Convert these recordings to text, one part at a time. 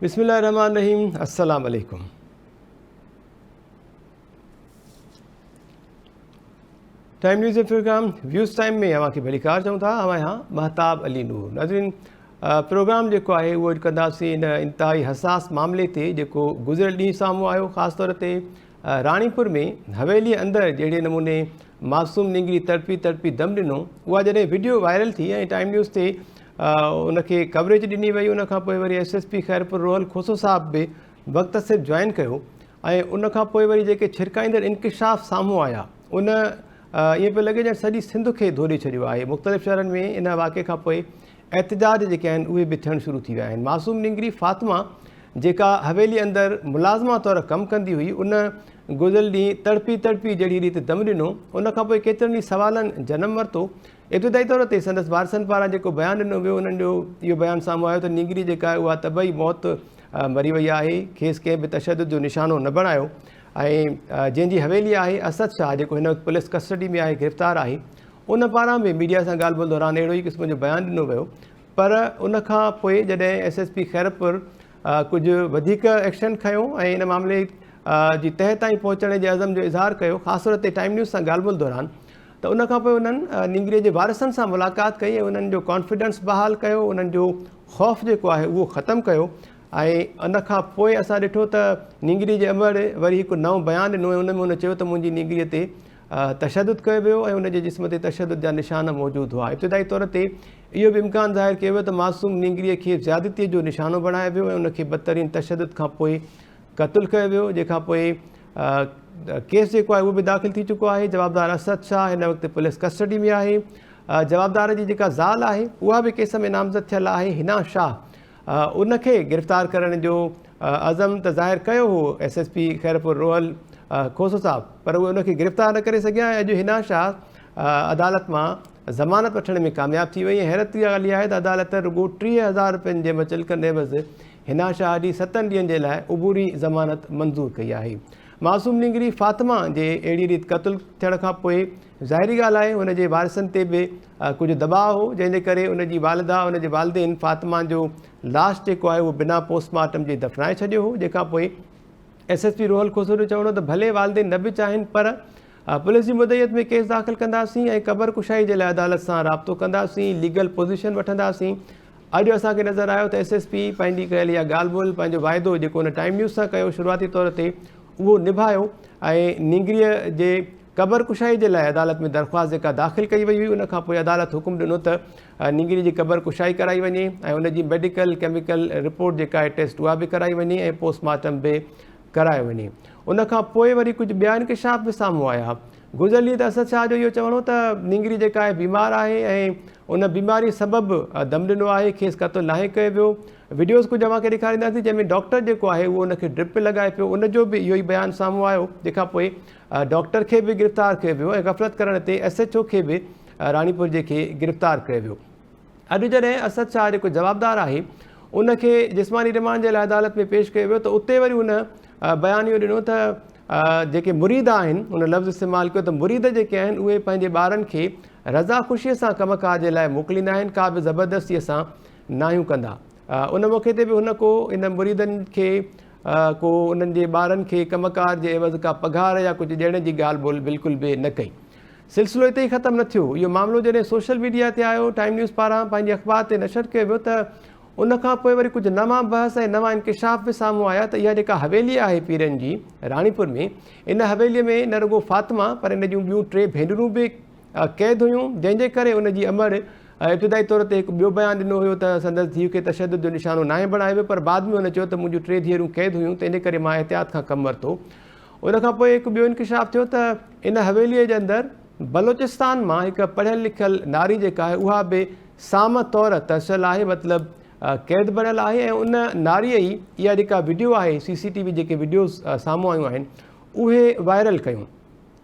बिस्मिल्लाहिर्रहमानिर्रहीम। अस्सलाम वालेकुम। Time news programme views time में अवांखे भली कार चऊं था। अवां यहाँ महताब अली नूर। नाज़रीन, प्रोग्राम जेको आहे उहो कंदासीं इन इंतहाई हसास मामले ते जेको गुज़िरियल ॾींहुं साम्हूं आयो। ख़ासि तौर ते राणीपुर में हवेली अंदरि जहिड़े नमूने मासूम निंगरी तड़पी दम ॾिनो, उहा जॾहिं वीडियो वायरल थी ऐं टाइम न्यूज़ ते उनखे कवरेज ॾिनी वई, उनखां पोइ वरी SSP खैरपुर रोहल खोसो साहब बि वक़्त से जॉइन कयो ऐं उनखां पोइ वरी जेके छिरकाईंदड़ इंकिशाफ़ साम्हूं आया, उन ईअं पियो लॻे ॼण सॼी सिंध खे धोड़े छॾियो आहे। मुख़्तलिफ़ शहरनि में इन वाक़े खां पोइ एहतजाज जेके आहिनि उहे बि थियणु शुरू थी विया आहिनि। मासूम निंगरी फातिमा जेका हवेली अंदरि मुलाज़िमा तौरु कमु कंदी हुई, उन गुज़िरियल ॾींहुं तड़पी जहिड़ी रीति दम ॾिनो। उनखां पोइ केतिरनि ई सवालनि जनमु वरितो। इब्तिदाई तौर ते संदसि वारसनि पारां जेको बयानु ॾिनो वियो, उन्हनि जो इहो बयानु साम्हूं आयो त निंगरी जेका आहे उहा तबई मौत मरी वई आहे, खेसि कंहिं बि तशदुद जो निशानो न बणायो ऐं जंहिंजी हवेली आहे असद शाह, जेको हिन वक़्तु पुलिस कस्टडी में आहे, गिरफ़्तार आहे, उन पारां बि मीडिया सां ॻाल्हि ॿोल दौरान अहिड़ो ई क़िस्म जो बयानु ॾिनो वियो। पर उनखां पोइ जॾहिं SSP खैरपुर कुझु वधीक एक्शन खयो ऐं इन मामले जी तह ताईं पहुचण जे अज़म जो इज़हार कयो, ख़ासि तौर ते टाइम न्यूज़ सां ॻाल्हि ॿोल दौरान, त उनखां पोइ उन्हनि निंगरीअ जे वारसनि सां मुलाक़ात कई ऐं उन्हनि जो कॉन्फिडेंस बहाल कयो, उन्हनि जो ख़ौफ़ जेको आहे उहो ख़तमु कयो। ऐं उनखां पोइ असां ॾिठो त निंगरी जे अमर वरी हिकु नओं बयानु ॾिनो ऐं उन में उन चयो त मुंहिंजी निंगरीअ ते तशदुद कयो वियो ऐं उनजे जिस्म ते तशदुद जा निशान मौजूदु हुआ। इब्तिदाई तौर ते इहो बि इम्कानु ज़ाहिर कयो वियो त मासूम निंगरीअ खे ज़्यादतीअ जो निशानो बणायो वियो ऐं उनखे बदतरीन तशदुद खां पोइ क़तलु कयो वियो, जंहिंखां पोइ केस जेको आहे उहो बि दाख़िल थी चुको आहे। जवाबदार असद शाह हिन वक़्तु पुलिस कस्टडी में आहे। जवाबदार जी जेका ज़ाल आहे उहा बि केस में नामज़द थियल आहे, हिना शाह। उनखे गिरफ़्तार करण जो अज़म त ज़ाहिर कयो हो SSP खैरपुर रोहल खोसो साहब, पर उहे उनखे गिरफ़्तार न करे सघिया ऐं अॼु हिना शाह अदालत मां ज़मानत वठण में कामयाबु थी वई। ऐं हैरत जी ॻाल्हि इहा आहे त अदालत रुॻो 30,000 रुपयनि जे मुचलकनि एवज़ हिना शाह जी 7 ॾींहंनि जे लाइ उबूरी ज़मानत मंज़ूर कई आहे। मासूम निंगरी फातिमा जे अहिड़ी रीति क़तलु थियण खां पोइ ज़ाहिरी ॻाल्हि आहे उनजे वारसनि ते बि कुझु दबाव हो, जंहिंजे करे उनजी वालिदा उनजे वालिदेन फातिमा जो लाश जेको आहे उहो बिना पोस्टमार्टम जे दफ़नाए छॾियो हो। जंहिंखां पोइ SSP रोहल खोसो जो चवणो त भले वालिदेन न बि चाहिनि, पर पुलिस जी मुदयत में केस दाख़िल कंदासीं ऐं क़बर कुशाई जे लाइ अदालत सां राब्तो कंदासीं, लीगल पोज़ीशन वठंदासीं। अॼु असांखे नज़र आयो त SSP पंहिंजी कयल इहा ॻाल्हि ॿोल, पंहिंजो वाइदो जेको हुन टाइम न्यूज़ सां कयो शुरूआती तौर ते, उहो निभायो ऐं निंगरीअ जे क़बर कुशाई जे लाइ अदालत में दरख़्वास्त जेका दाख़िल कई वई हुई, उनखां पोइ अदालत हुकुम ॾिनो त निंगरी जी क़बर कुशाई कराई वञे ऐं उनजी मेडिकल केमिकल रिपोर्ट जेका आहे टेस्ट उहा बि कराई वञे ऐं पोस्टमार्टम बि करायो वञे। उनखां पोइ वरी कुझु ॿिया इंकिशाफ़ बि साम्हूं आया। गुज़िरियल ॾींहुं त असद शाह जो इहो चवणो त निंगरी जेका आहे बीमार आहे ऐं उन बीमारी सबबु दम ॾिनो आहे, खेसि क़तलु नाहे कयो वियो। वीडियोज़ कुझु अव्हांखे ॾेखारींदासीं जंहिंमें डॉक्टर जेको आहे उहो उनखे ड्रिप लॻाए पियो, उनजो बि इहो ई बयानु साम्हूं आयो। तंहिंखां पोइ डॉक्टर खे बि गिरफ़्तार कयो वियो ऐं गफ़लत करण ते SHO खे बि राणीपुर जे खे गिरफ़्तार कयो वियो। अॼु जॾहिं असद शाह जेको जवाबदार आहे उनखे जिस्मानी रिमांड जे लाइ अदालत में पेश कयो वियो, त उते वरी उन बयानु इहो ॾिनो त जेके मुरीद आहिनि, उन लफ़्ज़ इस्तेमालु कयो त मुरीद जेके आहिनि उहे पंहिंजे ॿारनि खे रज़ा ख़ुशीअ सां कमकार जे लाइ मोकिलींदा आहिनि, का बि ज़बरदस्तीअ सां नाहियूं कंदा। उन मौक़े ते बि हुन को इन मुरीदनि खे को उन्हनि जे ॿारनि खे कमकार जे एवज़ का पघार या कुझु ॾियण जी ॻाल्हि ॿोल बिल्कुलु बि न कई। सिलसिलो हिते ई ख़तमु न थियो। इहो मामिलो जॾहिं सोशल मीडिया ते आयो, टाइम न्यूज़ पारां पंहिंजे अख़बार ते नशर कयो वियो, त उनखां पोइ वरी कुझु नवां बहस ऐं नवां इंकिशाफ़ बि साम्हूं आया त इहा जेका हवेली आहे पीरनि जी राणीपुर में, इन हवेलीअ में न रुॻो फातिमा पर इन जूं ॿियूं 3 भेनरूं बि क़ैद हुयूं, जंहिंजे करे उनजी अमर इब्तिदाई तौर ते हिकु ॿियो बयानु ॾिनो हुयो त संदसि धीउ खे तशदुद जो निशानो नाहे बणायो वियो, पर बाद में हुन चयो त मुंहिंजूं 3 धीअरूं क़ैद हुयूं, तंहिंजे करे मां एहतियात खां कमु वरितो। उनखां पोइ हिकु ॿियो इंकिशाफ़ थियो त इन हवेलीअ जे अंदरि बलोचिस्तान मां हिकु पढ़ियल लिखियल नारी जेका आहे उहा बि साम तौरु तरसियल आहे, मतिलबु क़ैद बणियल आहे। ऐं उन नारीअ ई इहा जेका वीडियो आहे, CCTV जेके वीडियोज़ साम्हूं आयूं आहिनि, उहे वायरल कयूं।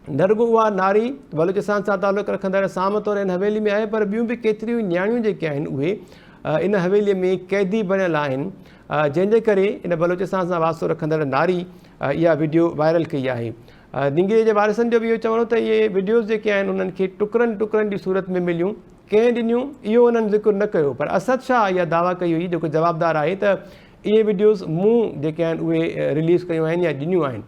न रुॻो उहा नारी बलोचिस्तान सां तालुक़ु रखंदड़ साम तौरु इन हवेली में आहे, पर ॿियूं बि केतिरियूं न्याणियूं जेके आहिनि उहे इन हवेलीअ में क़ैदी बणियल आहिनि, जंहिंजे करे इन बलोचिस्तान सां वास्तो रखंदड़ नारी इहा वीडियो वायरल कई आहे। निंगरीअ जे वारसनि जो बि इहो चवणो त इहे वीडियोज़ जेके आहिनि उन्हनि खे टुकड़नि जी सूरत में मिलियूं, कंहिं ॾिनियूं इहो उन्हनि ज़िक्र न कयो। पर असद शाह इहा दावा कई हुई, जेको जवाबदार आहे, त इहे वीडियोज़ मूं जेके आहिनि उहे रिलीज़ कयूं आहिनि या ॾिनियूं आहिनि।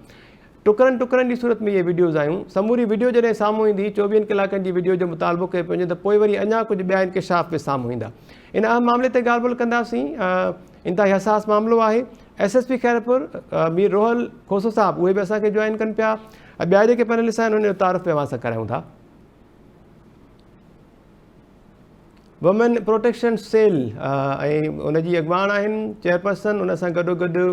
टुकरनि टुकरनि जी सूरत में इहे वीडियोज़ आयूं। समूरी वीडियो जॾहिं साम्हूं ईंदी 24 कलाकनि जी वीडियो जो मुतालबो कयो वञे त पोइ वरी अञा कुझु ॿिया इंकिशाफ़ बि साम्हूं ईंदा। इन अहम मामले ते ॻाल्हि ॿोल कंदासीं। इंतिहाई हसास मामिलो आहे। SSP खैरपुर मीर रोहल खोसो साहब उहे बि असांखे जॉइन कनि पिया। ॿिया जेके पैनलिस्ट आहिनि उन जो तारुफ़ पिया असां करायूं था। वुमेन प्रोटेक्शन सेल ऐं उनजी अॻुवान आहिनि चेयरपर्सन। उन सां गॾोगॾु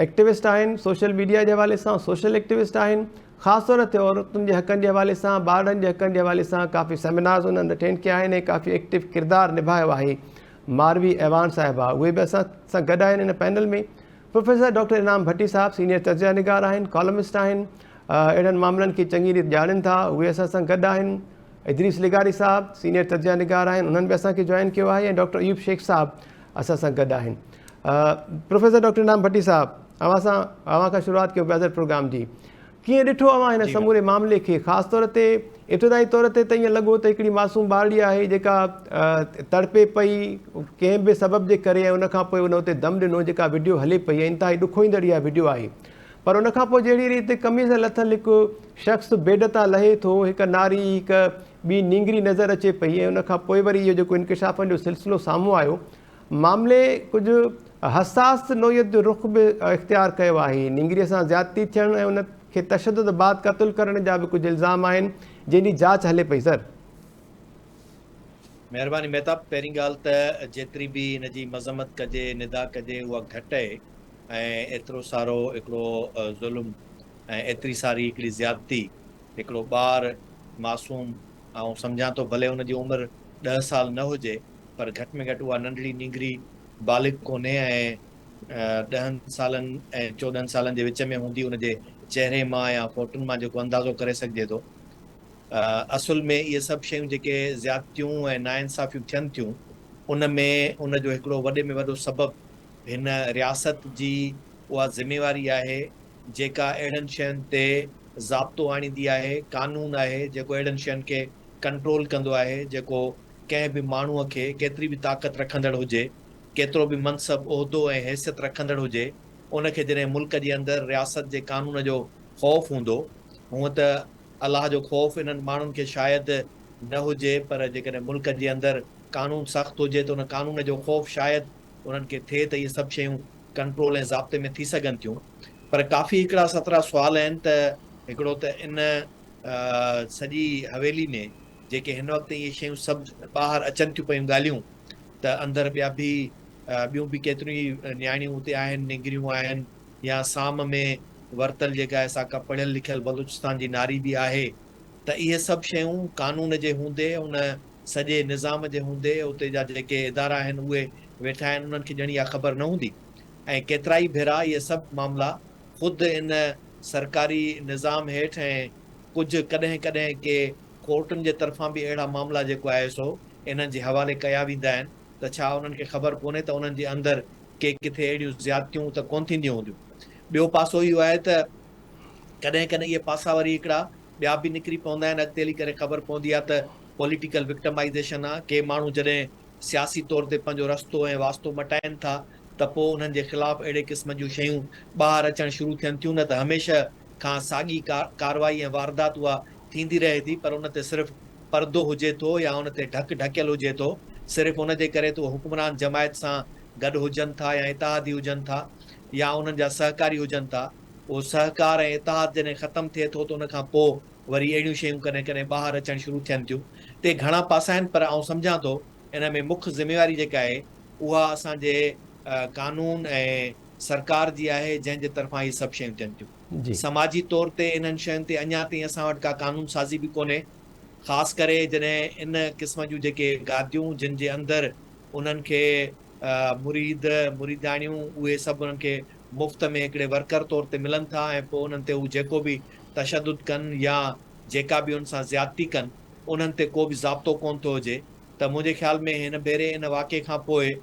एक्टिविस्ट आहिनि सोशल मीडिया जे हवाले सां, सोशल एक्टिविस्ट आहिनि। ख़ासि तौर ते औरतुनि जे हक़नि जे हवाले सां, ॿारनि जे हक़नि जे हवाले सां काफ़ी सेमिनार्स उन्हनि अटेंड कया आहिनि ऐं काफ़ी एक्टिव किरदारु निभायो आहे। मारवी ऐवान साहिबा उहे बि असां सां गॾु आहिनि इन पैनल में। प्रोफेसर डॉक्टर इनाम भट्टी साहब सीनियर तर्जया निगार आहिनि, कॉलमिस्ट आहिनि, अहिड़नि मामलनि खे चङी रीति ॼाणनि था, उहे असां सां गॾु आहिनि। इदरीस लिगारी साहब सीनियर तर्जया निगार आहिनि, उन्हनि बि असांखे जॉइन कयो आहे। ऐं डॉक्टर अयूब शेख साहब असां सां गॾु आहिनि। प्रोफेसर डॉक्टर इनाम भट्टी साहब अव्हां खां शुरूआत कयो पिया प्रोग्राम जी। कीअं ॾिठो अव्हां हिन समूरे मामले खे? ख़ासि तौर ते इब्तिदाई तौर ते त ईअं लॻो त हिकिड़ी मासूम ॿारड़ी आहे जेका तड़पे पई कंहिं बि सबब जे करे, ऐं उनखां पोइ उन उते दम ॾिनो, जेका वीडियो हले पई, इंतिहाई ॾुखोईंदड़ इहा वीडियो आहे। पर उनखां पोइ जहिड़ी रीति कमीज़ लथल हिकु शख़्स बेड तां लहे थो, हिकु नारी हिकु ॿी नींगरी नज़र अचे पई, ऐं उनखां पोइ वरी इहो जेको इंकिशाफ़नि जो सिलसिलो साम्हूं आयो, मामले कुझु हसास नोयत जो रुख़ बि इख़्तियार कयो आहे। नींगरीअ सां ज़्यादती थियणु ऐं उनखे तशदुद बाद क़तलु करण जा बि कुझु इल्ज़ाम आहिनि, जंहिंजी जांच हले पई। सर महिरबानी महताब। पहिरीं ॻाल्हि त जेतिरी बि हिन जी मज़म्मत कजे, निदा कजे, उहा घटि आहे। ऐं एतिरो सारो हिकिड़ो ज़ुल्म ऐं एतिरी सारी हिकिड़ी ज़्यादती हिकिड़ो ॿारु मासूम, ऐं सम्झां थो भले हुनजी उमिरि 10 साल न हुजे, पर घटि में घटि उहा नंढड़ी नींगरी बालिग कोन्हे ऐं 10 सालनि ऐं 14 सालनि जे विच में हूंदी। हुनजे चहिरे मां या फोटुनि मां जेको अंदाज़ो करे सघिजे थो। असुल में इहे सभु शयूं जेके ज़्यादतियूं ऐं नाइंसाफ़ियूं थियनि थियूं, उन में उनजो हिकिड़ो वॾे में वॾो सबबु हिन रियासत जी उहा ज़िमेवारी आहे जेका अहिड़नि शयुनि ते ज़ाब्तो आणींदी आहे, कानून आहे जेको अहिड़नि शयुनि खे कंट्रोल कंदो आहे, जेको कंहिं बि माण्हूअ खे केतिरी बि ताक़त रखंदड़ हुजे, केतिरो बि मनसब उहिदो ऐं हैसियत रखंदड़ हुजे, उनखे जॾहिं मुल्क जे अंदरि रियासत जे कानून जो ख़ौफ़ हूंदो, हूअं त अलाह जो ख़ौफ़ इन्हनि माण्हुनि खे शायदि न हुजे, पर जेकॾहिं मुल्क जे अंदरि कानून सख़्तु हुजे त उन कानून जो ख़ौफ़ शायदि उन्हनि खे थिए त इहे सभु शयूं कंट्रोल ऐं ज़ाब्ते में थी सघनि थियूं। पर काफ़ी हिकिड़ा 17 सुवाल आहिनि। त हिकिड़ो त इन सॼी हवेली में जेके हिन वक़्तु इहे शयूं सभु ॿाहिरि अचनि थियूं पयूं ॻाल्हियूं, त अंदरि ॿिया बि ॿियूं बि केतिरियूं न्याणियूं उते आहिनि, निंगरियूं आहिनि, या साम में वरतल जेका आहे साका पढ़ियल लिखियल बलूचिस्तान जी नारी बि आहे। त इहे सभु शयूं कानून जे हूंदे, उन सॼे निज़ाम जे हूंदे, उते जा जेके इदारा आहिनि उहे वेठा आहिनि, उन्हनि खे ॼणी इहा ख़बर न हूंदी। ऐं केतिरा ई भेरा इहे सभु मामला ख़ुदि इन सरकारी निज़ाम हेठि ऐं कुझु कॾहिं कॾहिं के कोर्टुनि जे तरफ़ां बि अहिड़ा मामला जेको आहे सो इन्हनि जे हवाले कया वेंदा आहिनि। त छा उन्हनि खे ख़बर कोन्हे त उन्हनि जे अंदरि के किथे अहिड़ियूं ज़्यादतियूं त कोन थींदियूं हूंदियूं। ॿियो पासो इहो आहे त कॾहिं कॾहिं इहे पासा वरी हिकिड़ा ॿिया बि निकिरी पवंदा आहिनि। अॻिते हली करे ख़बर पवंदी आहे त पॉलिटिकल विक्टमाइज़ेशन आहे। के माण्हू जॾहिं सियासी तौर ते पंहिंजो रस्तो ऐं वास्तो मटाइनि था, त पोइ उन्हनि जे ख़िलाफ़ु अहिड़े क़िस्म जूं शयूं ॿाहिरि अचणु शुरू थियनि थियूं। न त हमेशह खां साॻी कारवाई ऐं वारदात उहा थींदी रहे थी, पर उन ते सिर्फ़ु परदो हुजे थो या उन ते ढकियल हुजे थो, सिर्फ़ु उन जे करे त हुक्मरान जमायत सां गॾु हुजनि था या इतिहादी हुजनि था या उन्हनि जा सहकारी हुजनि था। उहो सहकार ऐं इतिहाद जॾहिं ख़तमु थिए थो त उनखां पोइ वरी अहिड़ियूं शयूं कॾहिं कॾहिं ॿाहिरि अचणु शुरू थियनि थियूं। ते घणा पासा आहिनि, पर आउं सम्झां थो इन में मुख्य ज़िमेवारी जेका आहे उहा असांजे कानून ऐं सरकार जी आहे, जंहिंजे तरफ़ां इहे सभु शयूं थियनि थियूं। समाजी तौर ते इन्हनि शयुनि ते अञा ताईं असां वटि का कानून साज़ी बि कोन्हे, ख़ासि करे जॾहिं इन क़िस्म जूं जेके गादियूं जिन जे अंदरि उन्हनि खे मुरीदाणियूं उहे सभु उन्हनि खे मुफ़्त में हिकिड़े वर्कर तौर ते मिलनि था, ऐं पोइ उन्हनि ते उहे जेको बि तशदुद कनि या जेका बि उन सां ज़्यादती कनि, उन्हनि ते को बि ज़ाब्तो कोन थो हुजे। त मुंहिंजे ख़्याल में हिन भेरे इन वाक़े खां पोइ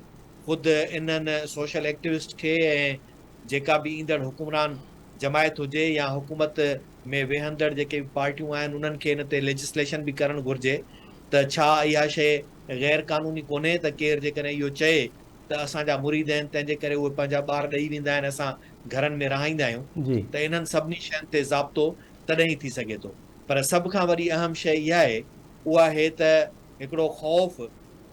ख़ुदि इन्हनि सोशल एक्टिविस्ट खे ऐं जेका बि ईंदड़ हुकुमरान जमायत हुजे या हुकूमत में वेहंदड़ जेके पार्टियूं आहिनि, उन्हनि खे इन ते लेजिस्लेशन बि करणु घुरिजे त छा इहा शइ गैर कानूनी कोन्हे त केरु जेकॾहिं इहो चए त असांजा मुरीद आहिनि, तंहिंजे करे उहे पंहिंजा ॿार ॾेई वेंदा आहिनि, असां घरनि में रहाईंदा आहियूं। जी त इन्हनि सभिनी शयुनि ते ज़ाब्तो तॾहिं ई थी सघे थो। पर सभ खां वॾी अहम शइ इहा आहे, उहा आहे त हिकिड़ो ख़ौफ़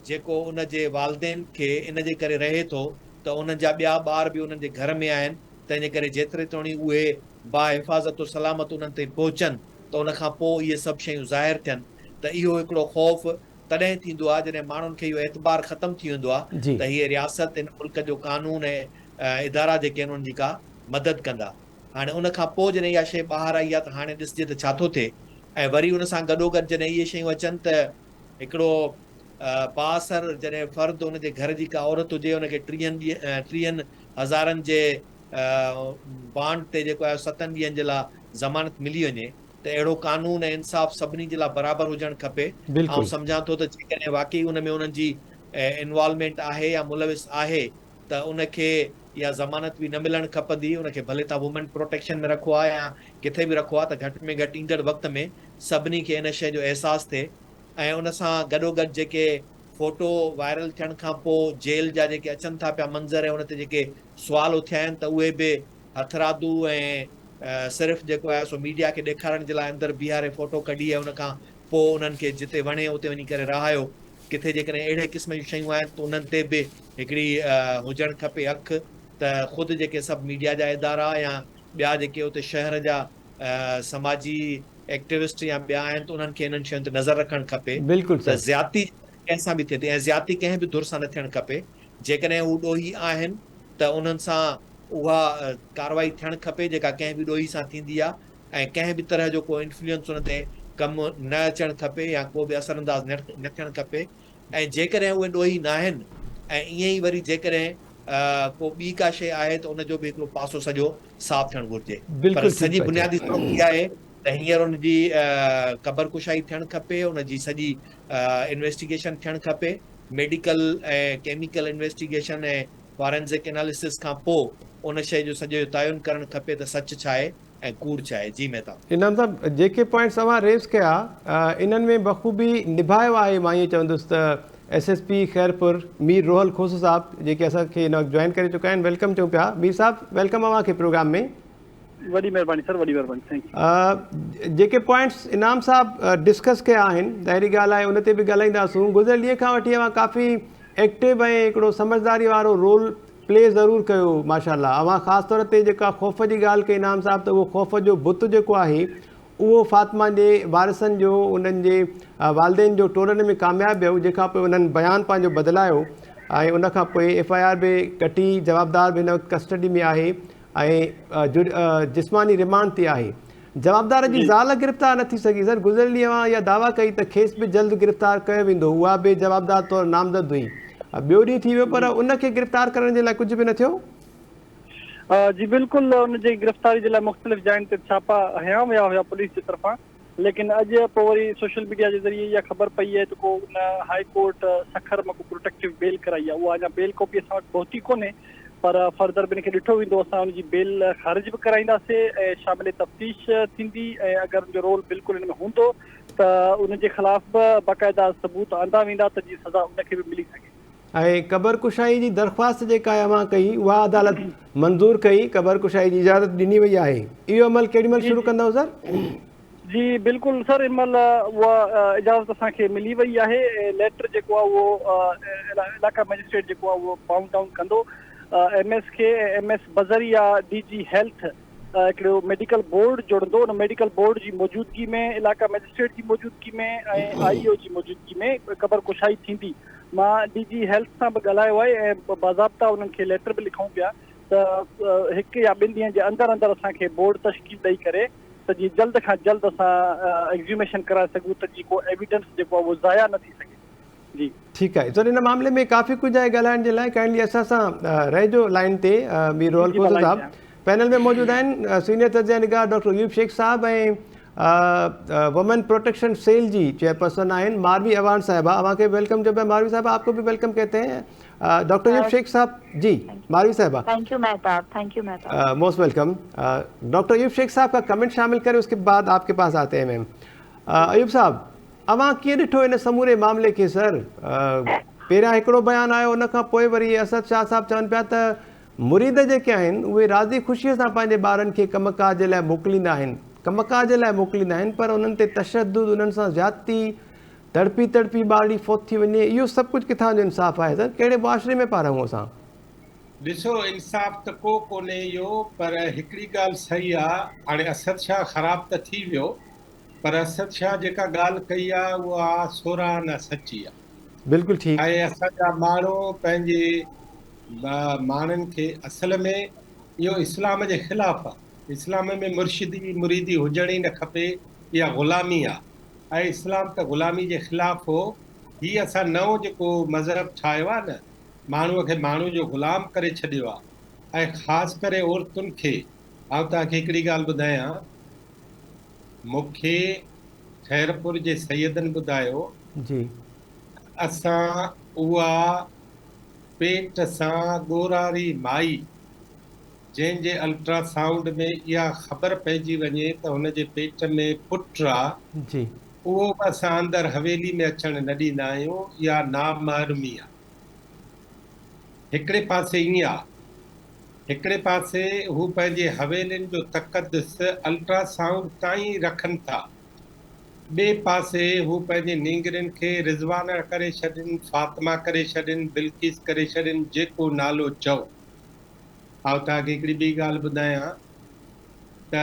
जेको उन जे वालदेन खे इन जे करे रहे थो त उन्हनि जा ॿिया ॿार बि उन्हनि जे घर में आहिनि, तंहिंजे करे जेतिरे तोणी उहे बाहिफ़ाज़त सलामत उन्हनि ते पहुचनि त उन खां पोइ इहे सभु शयूं ज़ाहिर थियनि, त इहो हिकिड़ो ख़ौफ़ तॾहिं थींदो आहे जॾहिं माण्हुनि खे इहो एतबार ख़तमु थी वेंदो आहे जी त हीअ रियासत इन मुल्क जो कानून ऐं इदारा जेके आहिनि उन्हनि जी का मदद कंदा। हाणे उन खां पोइ जॾहिं इहा शइ ॿाहिरि आई आहे त हाणे ॾिसजे त छा थो थिए। ऐं वरी उन सां गॾोगॾु जॾहिं इहे शयूं अचनि त हिकिड़ो बाअसर जॾहिं फ़र्द उनजे घर जी का औरत हुजे, उनखे 30 हज़ारनि जे बॉन्ड ते जेको आहे 7 ॾींहंनि जे लाइ ज़मानत मिली वञे, त अहिड़ो कानून ऐं इंसाफ़ सभिनी जे लाइ बराबरि हुजणु खपे। ऐं बिल्कुलु सम्झां थो त जेकॾहिं वाकई उन में उन्हनि जी इन्वॉल्वमेंट आहे या मुलविस आहे त उनखे इहा ज़मानत बि न मिलणु खपंदी। उनखे भले तव्हां वुमेन प्रोटेक्शन में रखो आहे या किथे बि रखो आहे, त घटि में घटि ईंदड़ वक़्त में सभिनी खे इन शइ जो अहसासु थिए। ऐं उन सां गॾोगॾु जेके फोटो वायरल थियण खां पोइ जेल जा जेके अचनि था पिया मंज़र ऐं उन ते जेके सुवाल उथिया आहिनि, त उहे बि हथरादू ऐं सिर्फ़ु जेको आहे सो मीडिया खे ॾेखारण जे लाइ अंदरि बीहारे फोटो कढी ऐं उन खां पोइ उन्हनि खे जिते वणे उते वञी करे रहायो। किथे जेकॾहिं अहिड़े क़िस्म जूं शयूं आहिनि त उन्हनि ते बि हिकिड़ी हुजणु खपे अखि, त ख़ुदि जेके सभु मीडिया जा इदारा या ॿिया जेके उते शहर जा समाजी एक्टिविस्ट या ॿिया आहिनि, त उन्हनि खे इन्हनि शयुनि ते नज़र रखणु खपे बिल्कुलु त सर ज़्यादती कंहिंसां बि थिए थी, ऐं ज़्यादती कंहिं बि धुर सां न थियणु खपे। जेकॾहिं हू ॾोही आहिनि त उन्हनि सां उहा कार्रवाई थियणु खपे जेका कंहिं बि ॾोही सां थींदी आहे, ऐं कंहिं बि तरह जो को इन्फ्लुएंस उन ते कमु न अचणु खपे या को बि असरअंदाज़ न थियणु खपे। ऐं जेकॾहिं उहे ॾोही न आहिनि ऐं ईअं ई वरी जेकॾहिं को ॿी का शइ आहे त उनजो बि हिकिड़ो पासो सॼो साफ़ थियणु घुरिजे। पर बिल्कुलु ठीकु सॼी था चओ। बुनियादी ज़रूरत इहा आहे त हींअर उनजी क़बर थियणु खपे, उनजी सॼी इन्वेस्टिगेशन थियणु खपे, मेडिकल ऐं केमिकल इन्वेस्टिगेशन ऐं फॉरेंसिक एनालिसिस खां पोइ उन शइ जो सॼो तयन करणु खपे त सच छा आहे ऐं कूड़ छा आहे। जी मेहता इन्हनि सां जेके पॉइंट्स तव्हां रेज़ कया, इन्हनि में बख़ूबी निभायो आहे। मां ईअं चवंदुसि त SSP खैरपुर मीर रोहल खोसो साहब जेके असांखे हिन वक़्तु जॉइन करे चुका आहिनि, वेलकम चऊं पिया। मीर साहब वेलकम अव्हांखे प्रोग्राम में। वॾी महिरबानी सर, वॾी महिरबानी, थैंक यू। जेके पॉइंट्स इनाम साहब डिस्कस कया आहिनि, त अहिड़ी ॻाल्हि आहे उन ते बि ॻाल्हाईंदासूं। गुज़िरियल ॾींहं खां वठी अव्हां काफ़ी एक्टिव ऐं हिकिड़ो समझदारी वारो रोल प्ले ज़रूरु कयो माशाल्लाह। अव्हां ख़ासि तौर ते जेका ख़ौफ़ जी ॻाल्हि कई इनाम साहब, त उहो ख़ौफ़ जो बुत जेको आहे उहो फ़ातिमा जे वारिसनि जो, उन्हनि जे वालदेन जो टोड़ण में कामयाबु वियो, जंहिंखां पोइ उन्हनि बयानु पंहिंजो बदिलायो ऐं उनखां पोइ FIR बि कटी, जवाबदार बि हिन वक़्तु कस्टडी में आहे ऐं जिस्मानी रिमांड ते आहे। जवाबदार जी ज़ाल गिरफ़्तार न थी सघी सर। गुज़िरियल ॾींहुं इहा दावा कई त खेसि बि जल्द गिरफ़्तार कयो वेंदो, उहा बि जवाबदार तौरु नामज़द हुई। ॿियो ॾींहुं थी वियो पर उनखे गिरफ़्तार करण जे लाइ कुझु बि न थियो। जी बिल्कुलु, उनजी गिरफ़्तारी जे लाइ मुख़्तलिफ़ जायुनि ते छापा हया विया हुया पुलिस जी तरफ़ां, लेकिन अॼु पोइ वरी सोशल मीडिया जे ज़रिए इहा ख़बर पई आहे त को उन हाई कोर्ट सखर मां को प्रोटेक्टिव बेल कराई आहे। उहा अञा बेल कॉपी असां वटि पहुती कोन्हे, पर फर्दर बि हिनखे ॾिठो वेंदो, असां हुनजी बेल ख़ारिज बि कराईंदासीं ऐं शामिल तफ़्तीश थींदी। ऐं अगरि उनजो रोल बिल्कुलु हिन में हूंदो त उनजे ख़िलाफ़ बि बाक़ाइदा सबूत आंदा वेंदा त जी सज़ा उनखे बि मिली सघे। ऐं क़बर कुशाई जी दरख़्वास्त जेका अव्हां कई, उहा अदालत मंज़ूर कई, क़बर कुशाई जी इजाज़त ॾिनी वई आहे। इहो अमल केॾी महिल शुरू कंदव सर? जी बिल्कुलु सर, इन महिल उहा इजाज़त असांखे मिली वई आहे। लेटर जेको आहे उहो इलाइक़ा मजिस्ट्रेट जेको आहे उहो बाउंड डाउन कंदो MS खे। MS बज़रिया DG हेल्थ हिकिड़ो मेडिकल बोर्ड जोड़ंदो। उन मेडिकल बोर्ड जी मौजूदगी में, इलाइक़ा मजिस्ट्रेट जी मौजूदगी में ऐं IO जी मौजूदगी में क़बर कुशाई थींदी। मां DG हेल्थ सां बि ॻाल्हायो आहे ऐं बाज़ाब्ता उन्हनि खे लेटर बि लिखूं पिया त 1 या 2 ॾींहं जे अंदरि अंदरि असांखे बोर्ड तश्कील ॾेई करे त जी जल्द खां जल्द असां एक्ज़्यूमेशन कराए सघूं त जी को एविडेंस जेको आहे उहो ज़ाया न थी सघे। जी ठीकु आहे सर। हिन मामले में काफ़ी कुझु आहे ॻाल्हाइण जे लाइ। काइंडली असां सां रहिजो लाइन ते। मीर रोहल खोसो साहब पैनल में मौजूदु आहिनि। सीनियर तर्जुमा निगार डॉक्टर अयूब शेख साहब ऐं वुमेन प्रोटेक्शन सेल जी चेयरपर्सन आहिनि मारवी अवान साहिबा। अव्हांखे वेलकम जो है मारवी साहिबा, आपको भी वेलकम कहते हैं। डॉक्टर अयूब शेख साहब जी, मारवी साहिबा। Thank you Mehtab, thank you Mehtab. Most welcome. Doctor Ayub Shaikh साहब का कमेंट शामिल करें, उसके बाद आपके पास आते हैं मैम। अयूब साहब, अवां कीअं ॾिठो इन समूरे मामले खे सर? पहिरियां हिकिड़ो बयानु आयो, उन खां पोइ वरी असद शाह साहब चवनि पिया त मुरीद जेके आहिनि उहे राज़ी ख़ुशीअ सां पंहिंजे ॿारनि खे कमकाज जे लाइ मोकिलींदा आहिनि, कमकाज जे लाइ मोकिलींदा आहिनि, पर उन्हनि ते तशदुद, उन्हनि सां ज़्यादती, तड़पी तड़पी ॿारड़ी फौत थी वञे, इहो सभु कुझु किथां जो इंसाफ़ु आहे सर? कहिड़े मुआशिरे में पां रहूं असां? ॾिसो, इंसाफ़ त को कोन्हे इहो, पर हिकिड़ी ॻाल्हि सही आहे। हाणे असद शाह ख़राबु त थी वियो, पर असद शाह जेका ॻाल्हि कई आहे उहा सोराना सची आहे। बिल्कुलु ठीकु। ऐं असांजा माण्हू पंहिंजे माण्हुनि खे असल में इहो इस्लाम जे ख़िलाफ़ु आहे। इस्लाम में मुर्शिदी मुरीदी हुजण ई न खपे, इहा ग़ुलामी आहे। ऐं इस्लाम त ग़ुलामी जे ख़िलाफ़ु हो। हीअ असां नओं जेको मज़हब ठाहियो आहे न, माण्हूअ खे माण्हू जो ग़ुलाम करे छॾियो आहे, ऐं ख़ासि करे औरतुनि खे। आउं तव्हांखे हिकिड़ी ॻाल्हि ॿुधायां, मूंखे खैरपुर जे सैयदनि ॿुधायो जी, असां उहा पेट सां ॻोरारी माई जंहिंजे अल्ट्रासाउंड में इहा ख़बर पइजी वञे त हुनजे पेट में पुटु आहे, जी, उहो बि असां अंदरि हवेली में अचणु न ॾींदा आहियूं। इहा नामहरमी आहे। हिकिड़े पासे ईअं आहे, हिकिड़े पासे हू पंहिंजे हवेलियुनि जो तक़दुस अल्ट्रासाउंड ताईं रखनि था, ॿिए पासे हू पंहिंजे नींगरनि खे रिज़वाना करे छॾनि, फातिमा करे छॾनि, बिल्किस करे छॾनि, जेको नालो चओ। ऐं तव्हांखे हिकिड़ी ॿी ॻाल्हि ॿुधायां त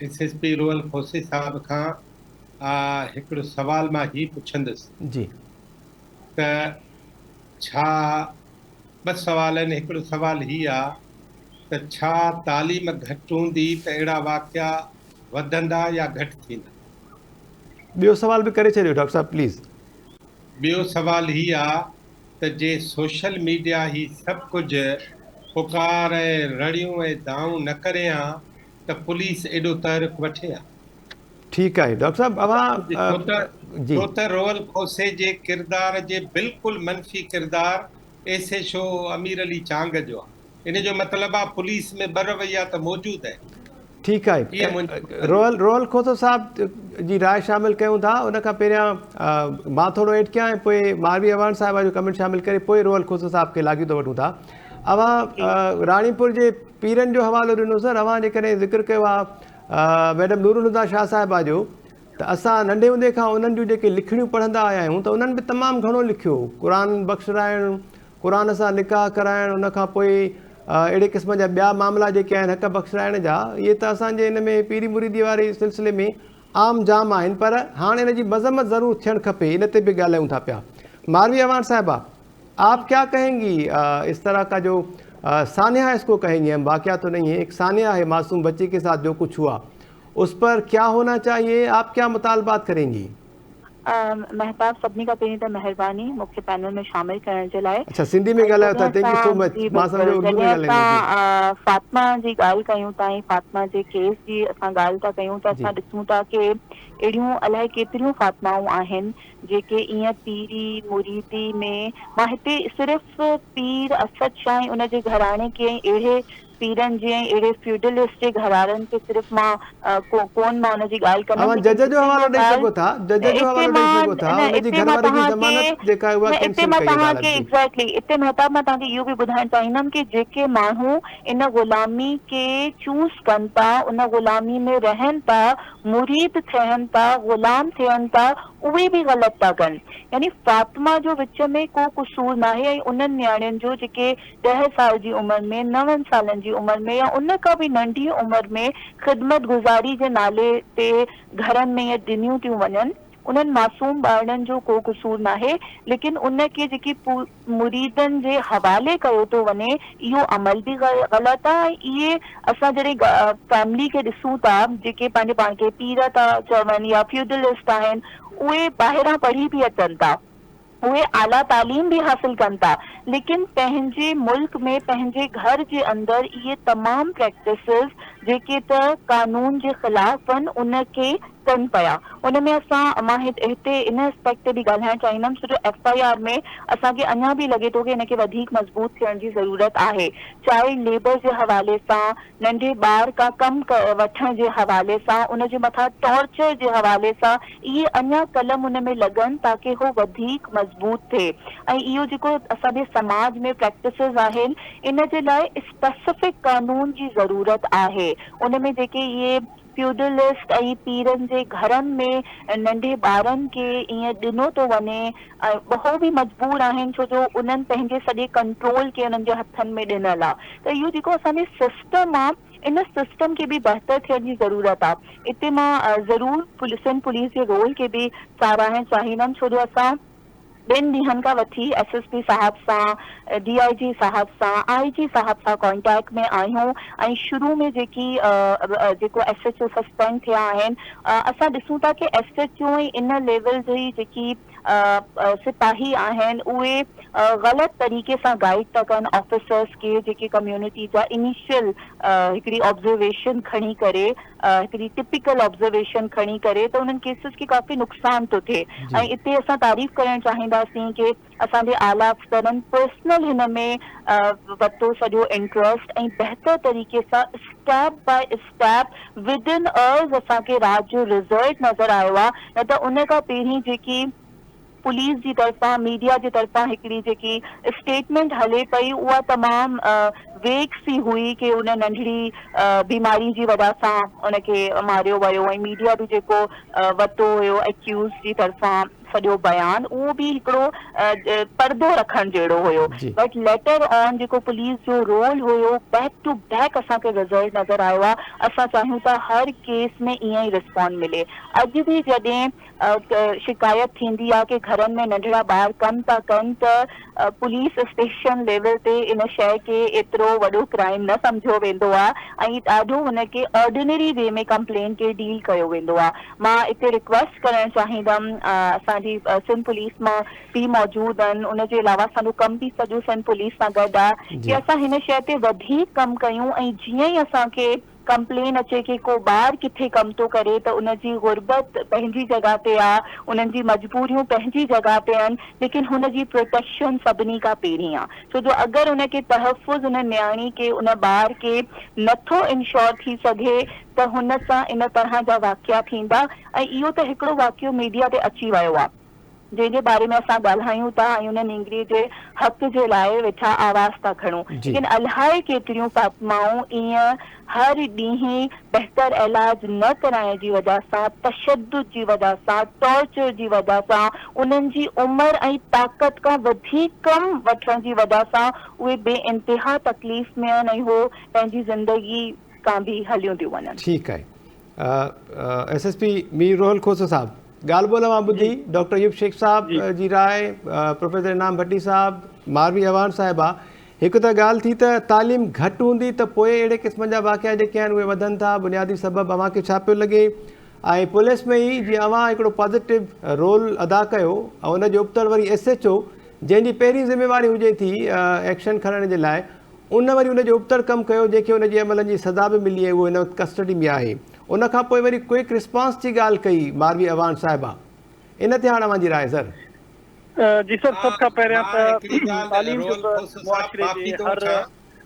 SSP रोहल खोसे साहब खां हिकिड़ो सुवाल मां ही पुछंदुसि जी, त छा ॿ सुवाल आहिनि। हिकिड़ो सुवाल ही आहे त छा तालीम घटि हूंदी त अहिड़ा वाक़िया वधंदा या घटि थींदा? ॿियो सवाल बि करे छॾियो डॉक्टर साहब प्लीज़। ॿियो सुवाल ही आहे त जे सोशल मीडिया ही सभु कुझु पुकार ऐं रड़ियूं ऐं दाऊं न करे हा त पुलिस एॾो तहरीक वठे हा? ठीकु आहे डॉक्टर साहब, छो जी, त रोहल खोसे जे किरदार जे बिल्कुलु मनफ़ी किरदार ऐसे शो अमीर अली चांग जो आहे। इन जो मतिलबु आहे पुलिस में ॿ रवैया त मौजूदु आहे। ठीकु आहे। रोहल खोसो साहब जी राय शामिल कयूं था। उन खां पहिरियां मां थोरो एड कयां ऐं पोइ मारवी अवान साहिबा जो कमेंट शामिल करे पोइ रोहल खोसो साहब खे लाॻीतो वठूं था। अवां राणीपुर जे पीरनि जो हवालो ॾिनो सर। अवां जेकॾहिं ज़िक्र कयो आहे मैडम नूरुल हुदा शाह साहिबा जो, त असां नंढे हूंदे खां उन्हनि जूं जेके लिखणियूं पढ़ंदा आया आहियूं त उन्हनि बि तमामु घणो लिखियो। क़ुर बख़्शराइणु, क़ुर सां निकाह कराइणु, उन खां पोइ अहिड़े क़िस्म जा ॿिया मामला जेके आहिनि हक़ बख़्शराइण जा, इहे त असांजे हिन में पीरी मुरीदी वारे सिलसिले में आम जाम आहिनि, पर हाणे इन जी मज़म्मत ज़रूरु थियणु खपे। इन ते बि ॻाल्हायूं था पिया। मारवी अवान साहिबा, आप क्या कहेंगी इस तरह का जो सानिया इसको कहेंगे हम, वाक़या तो नहीं है, एक सानिया है मासूम बच्चे के साथ जो कुछ हुआ, उस पर क्या होना चाहिए, आप क्या मुतालबात करेंगी? महताब सभिनी खां पहिरीं त महिरबानी मूंखे पैनल में शामिल करण जे लाइ। अच्छा, सिंधी में ॻाल्हायो था, थैंक यू सो मच। मां सम्झो उर्दू में ॻाल्हाईंदासीं। फातिमा जी ॻाल्हि कयूं था, फातिमा जे केस जी असां ॻाल्हि था कयूं त असां ॾिसूं था कि अहिड़ियूं अलाए केतिरियूं फातिमाऊं आहिनि जेके ईअं पीरी मुरीदी में, मां हिते सिर्फ़ु पीर असद शाह ऐं उनजे घराणे खे अहिड़े पीरनि जे अहिड़े फ्यूडलिस्ट जे घरारनि खे सिर्फ़ु मां कोन मां हुनजी ॻाल्हि कंदमि। जज जो हवालो ॾेई सघो था, जज जो हवालो ॾेई सघो था, हुनजी घरवारी जी ज़मानत जेका उहा कैंसिल कई अदालत जी। एग्ज़ैक्टली इते महताब मां तव्हांखे इहो बि ॿुधाइणु चाहींदमि कि जेके माण्हू इन ग़ुलामी खे चूज़ कनि था, उन ग़ुलामी में रहनि था, मुरीद थियनि था, ग़ुलाम थियनि था, उहे बि ग़लति था कनि। यानी फातिमा जो विच में को कसूर न आहे ऐं उन्हनि नियाणियुनि जो जेके 10 साल जी उमिरि में, 9 सालनि जी उमिरि में या उन खां बि नंढी उमिरि में ख़िदमत गुज़ारी जे नाले ते घरनि में इहे ॾिनियूं थियूं वञनि, उन्हनि मासूम ॿारनि जो को कसूर न आहे, लेकिन उनखे जेकी मुरीदनि जे हवाले कयो थो वञे, इहो अमल बि ग़लति आहे। इहे असां जॾहिं फैमिली खे ॾिसूं था जेके पंहिंजे पाण खे पीर था चवनि या फ्यूडलिस्ट आहिनि, उहे ॿाहिरां पढ़ी बि अचनि था, उहे आला तालीम भी हासिल कनि था, लेकिन पंहिंजे मुल्क में पंहिंजे घर जे अंदरि इहे तमामु प्रैक्टिसिस जेके त कानून जे ख़िलाफ़ आहिनि उनखे कनि पिया। उनमें असां मां हिते इन एस्पेक्ट ते बि ॻाल्हाइणु चाहींदमि छो जो FIR में असांखे अञा बि लॻे थो कि हिनखे वधीक मज़बूत थियण जी ज़रूरत आहे। चाइल्ड लेबर जे हवाले सां, नंढे ॿार खां कमु वठण जे हवाले सां, उनजे मथां टॉर्चर जे हवाले सां इहे अञा कलम उन में लॻनि ताकि हो वधीक मज़बूत थिए। ऐं इहो जेको असांजे समाज में प्रैक्टिसिस आहिनि इन जे लाइ स्पेसिफिक कानून जी ज़रूरत आहे। उन में जेके इहे फ्यूडलिस्ट ऐं पीरनि जे घरनि में नंढे ॿारनि खे ईअं ॾिनो थो वञे, हो बि मजबूर आहिनि छो जो उन्हनि पंहिंजे सॼे कंट्रोल खे उन्हनि जे हथनि में ॾिनल आहे। त इहो जेको असांजे सिस्टम आहे इन सिस्टम खे बि बहितर थियण जी ज़रूरत आहे। इते मां ज़रूरु सिंध पुलिस जे रोल खे बि साराहणु चाहींदमि छो जो असां 2 ॾींहनि खां वठी SSP साहब सां, DIG साहब सां, IG साहब सां कॉन्टेक्ट में आहियूं ऐं शुरू में जेको SHO सस्पेंड थिया आहिनि असां ॾिसूं था कि SHO ऐं इन लेवल जी जेकी सिपाही आहिनि उहे ग़लति तरीक़े सां गाइड था कनि ऑफिसर्स खे, जेके कम्युनिटी जा इनिशियल हिकिड़ी ऑब्जर्वेशन खणी करे, हिकिड़ी टिपिकल ऑब्जर्वेशन खणी करे त उन्हनि केसिस खे काफ़ी नुक़सान थो थिए। ऐं इते असां तारीफ़ करणु चाहींदासीं कि असांजे आला अफ़सरनि पर्सनल हिन में वरितो सॼो इंट्रस्ट ऐं बहितर तरीक़े सां step by step within hours असांखे राति जो रिज़ल्ट नज़र आयो आहे। न त उन खां पहिरीं जेकी पुलिस जी तरफ़ां, मीडिया जी तरफ़ां हिकिड़ी जेकी स्टेटमेंट हले पई उहा तमामु वेग सी हुई कि उन नंढड़ी बीमारी जी वजह सां उनखे मारियो वियो ऐं मीडिया बि जेको वरितो हुयो एक्यूज़ जी तरफ़ां सॼो बयान उहो बि हिकिड़ो पर्दो रखण जहिड़ो हुयो। बट लेटर ऑन जेको पुलिस जो रोल हुयो बैक टू बैक असांखे रिज़ल्ट नज़र आयो आहे। असां चाहियूं था हर केस में ईअं ई रिस्पॉन्ड मिले। अॼु बि जॾहिं शिकायत थींदी आहे कि घरनि में नंढड़ा ॿार कमु था कनि त पुलिस स्टेशन लेवल ते इन शइ खे एतिरो वॾो क्राइम न सम्झो वेंदो आहे ऐं ॾाढो हुनखे ऑर्डिनरी वे में कंप्लेन खे डील कयो वेंदो आहे। मां हिते रिक्वेस्ट करणु चाहींदमि असांजी सिंध पुलिस मां बि मौजूदु आहिनि, उनजे अलावा असांजो कमु बि सॼो सिंध पुलिस सां गॾु आहे कि असां हिन शइ ते वधीक कमु कयूं ऐं जीअं ई असांखे कंप्लेन अचे कि को ॿार किथे कमु थो करे त उनजी गुरबत पंहिंजी जॻह ते आहे, उन्हनि जी मजबूरियूं पंहिंजी जॻह ते आहिनि, लेकिन हुनजी प्रोटेक्शन सभिनी खां पहिरीं आहे। छो जो अगरि उनखे तहफ़ुज़ उन न्याणी के उन ॿार खे नथो इंश्योर थी सघे त हुन सां इन तरह जा वाक़िया थींदा। ऐं इहो त हिकिड़ो वाक़ियो मीडिया ते अची वियो आहे जंहिंजे बारे में असां ॻाल्हायूं था ऐं उन निंगरी जे हक़ जे लाइ वेठा आवाज़ था खणूं, लेकिन अलाए केतिरियूं फ़ातिमाऊं ईअं हर ॾींहुं बहितर इलाज न कराइण जी वजह सां, तशद्दुद जी वजह सां, टॉर्चर जी वजह सां, उन्हनि जी उमिरि ऐं ताक़त खां वधीक कम वठण जी वजह सां उहे बेइंतिहा तकलीफ़ में आहिनि ऐं हो पंहिंजी ज़िंदगी खां बि हलियूं थियूं वञनि। ठीकु आहे। SSP मीर रोहल खोसो साहब, ॻाल्हि ॿोल मां ॿुधी डॉक्टर अयूब शेख साहब जी राय, प्रोफेसर इनाम भट्टी साहब, मारवी अवान साहिबा, हिकु त ॻाल्हि थी त तालीम घटि हूंदी त पोइ अहिड़े क़िस्म जा वाक़िया जेके आहिनि उहे वधनि था। बुनियादी सबबु अव्हांखे छा पियो लॻे ऐं पुलिस में ई जीअं अव्हां हिकिड़ो पॉज़िटिव रोल अदा कयो ऐं उनजो उपतर वरी SHO जंहिंजी पहिरीं ज़िम्मेवारी हुजे थी एक्शन खणण जे लाइ, उन वरी उनजो उपतर कमु कयो जंहिंखे उनजे अमलनि जी सज़ा बि मिली आहे, उहो हिन वक़्तु कस्टडी में आहे। उन खां पोइ वरी क्विक रिस्पॉन्स जी ॻाल्हि कई मारवी अवान साहिबा, इन ते हाणे अव्हांजी राय सर? जी सर, सब खां पहिरियां त तालीम जो मुआशरे जे हर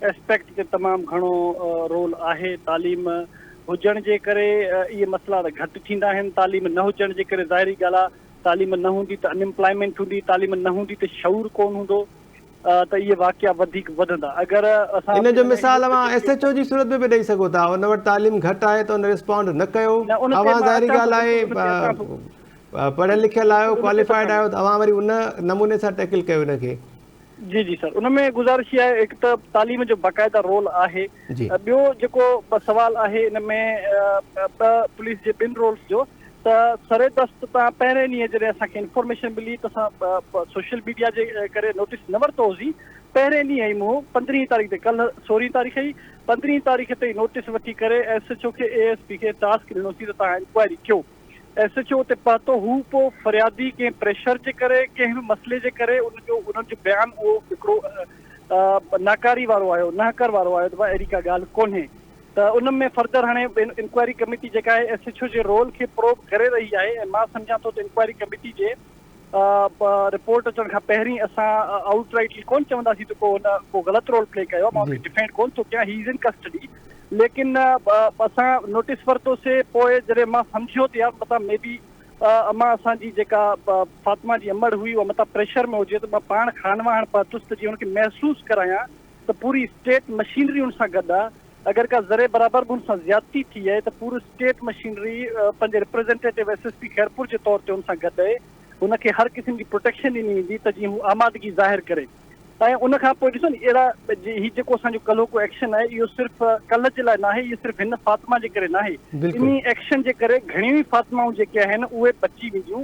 एस्पेक्ट ते तमामु घणो रोल आहे। तालीम हुजण जे करे इहे मसइला त घटि थींदा आहिनि, तालीम न हुजण जे करे ज़ाहिरी ॻाल्हि आहे तालीम न हूंदी त अनएम्प्लॉयमेंट हूंदी, तालीम न हूंदी त शऊर कोन हूंदो त इहे वाक़िया वधीक वधंदा। अगरि असां इन जो मिसाल अव्हां SHO जी सूरत में बि ॾेई सघो था, उन वटि तालीम घटि आहे त उन रिस्पॉन्ड न कयो। अव्हां ज़ाहिरी ॻाल्हि आहे पढ़ियल लिखियल आहियो, क्वालिफाइड आहियो, त अव्हां वरी उन नमूने सां टैकल कयो इनखे। जी जी सर, उन में गुज़ारिश आहे हिकु त तालीम जो बाक़ाइदा रोल आहे। ॿियो जेको सवाल आहे इन में पुलिस जे 2 रोल्स जो, त सरे दस्त तव्हां पहिरें ॾींहुं जॾहिं असांखे इंफॉर्मेशन मिली त असां सोशल मीडिया जे करे नोटिस न वरितो होसीं। पहिरें ॾींहुं ई मूं 15 तारीख़ ते, कल्ह 16 तारीख़ ई 15 तारीख़ ते नोटिस वठी करे SHO खे ASP खे टास्क ॾिनोसीं त तव्हां इंक्वायरी कयो। SHO ते पहुतो, हू पोइ फरियादी कंहिं प्रेशर जे करे, कंहिं बि मसइले जे करे उन्हनि जो बयानु उहो हिकिड़ो नाकारी वारो आयो, नाहकर वारो आयो त भाई अहिड़ी का ॻाल्हि कोन्हे। त उन में फर्दर हाणे इंक्वायरी कमेटी जेका आहे SHO जे रोल खे प्रोब करे रही आहे ऐं मां सम्झां थो त इंक्वायरी कमेटी जे रिपोर्ट अचण खां पहिरीं असां आउटराइटली कोन चवंदासीं त को ग़लति रोल प्ले कयो आहे, मां उनखे डिफेंड कोन थो कयां, ही इज़ इन कस्टडी, लेकिन असां नोटिस वरितोसीं, पोइ जॾहिं मां सम्झियो त यार मतिलबु मे बी अमां असांजी जेका फातिमा जी अमड़ हुई उहा मतिलबु प्रेशर में हुजे, त मां पाण खानवाण पतुसि त जीअं हुनखे महसूसु करायां त पूरी स्टेट मशीनरी हुन सां गॾु आहे, अगरि का ज़रे बराबरि बि हुन सां ज़्यादती थी आहे त पूरी स्टेट मशीनरी पंहिंजे रिप्रेज़ेंटेटिव SSP खैरपुर जे तौर ते हुन सां गॾु आहे, हुनखे हर क़िस्म जी प्रोटेक्शन ॾिनी वेंदी त जीअं हू आमादगी ज़ाहिर करे। ऐं उन खां पोइ ॾिसो न अहिड़ा हीउ जेको असांजो कल्ह को एक्शन आहे इहो सिर्फ़ु कल्ह जे लाइ न आहे, इहो सिर्फ़ु हिन फातिमा जे करे न आहे, इन एक्शन जे करे घणियूं ई फातिमाऊं जेके आहिनि उहे बची वेंदियूं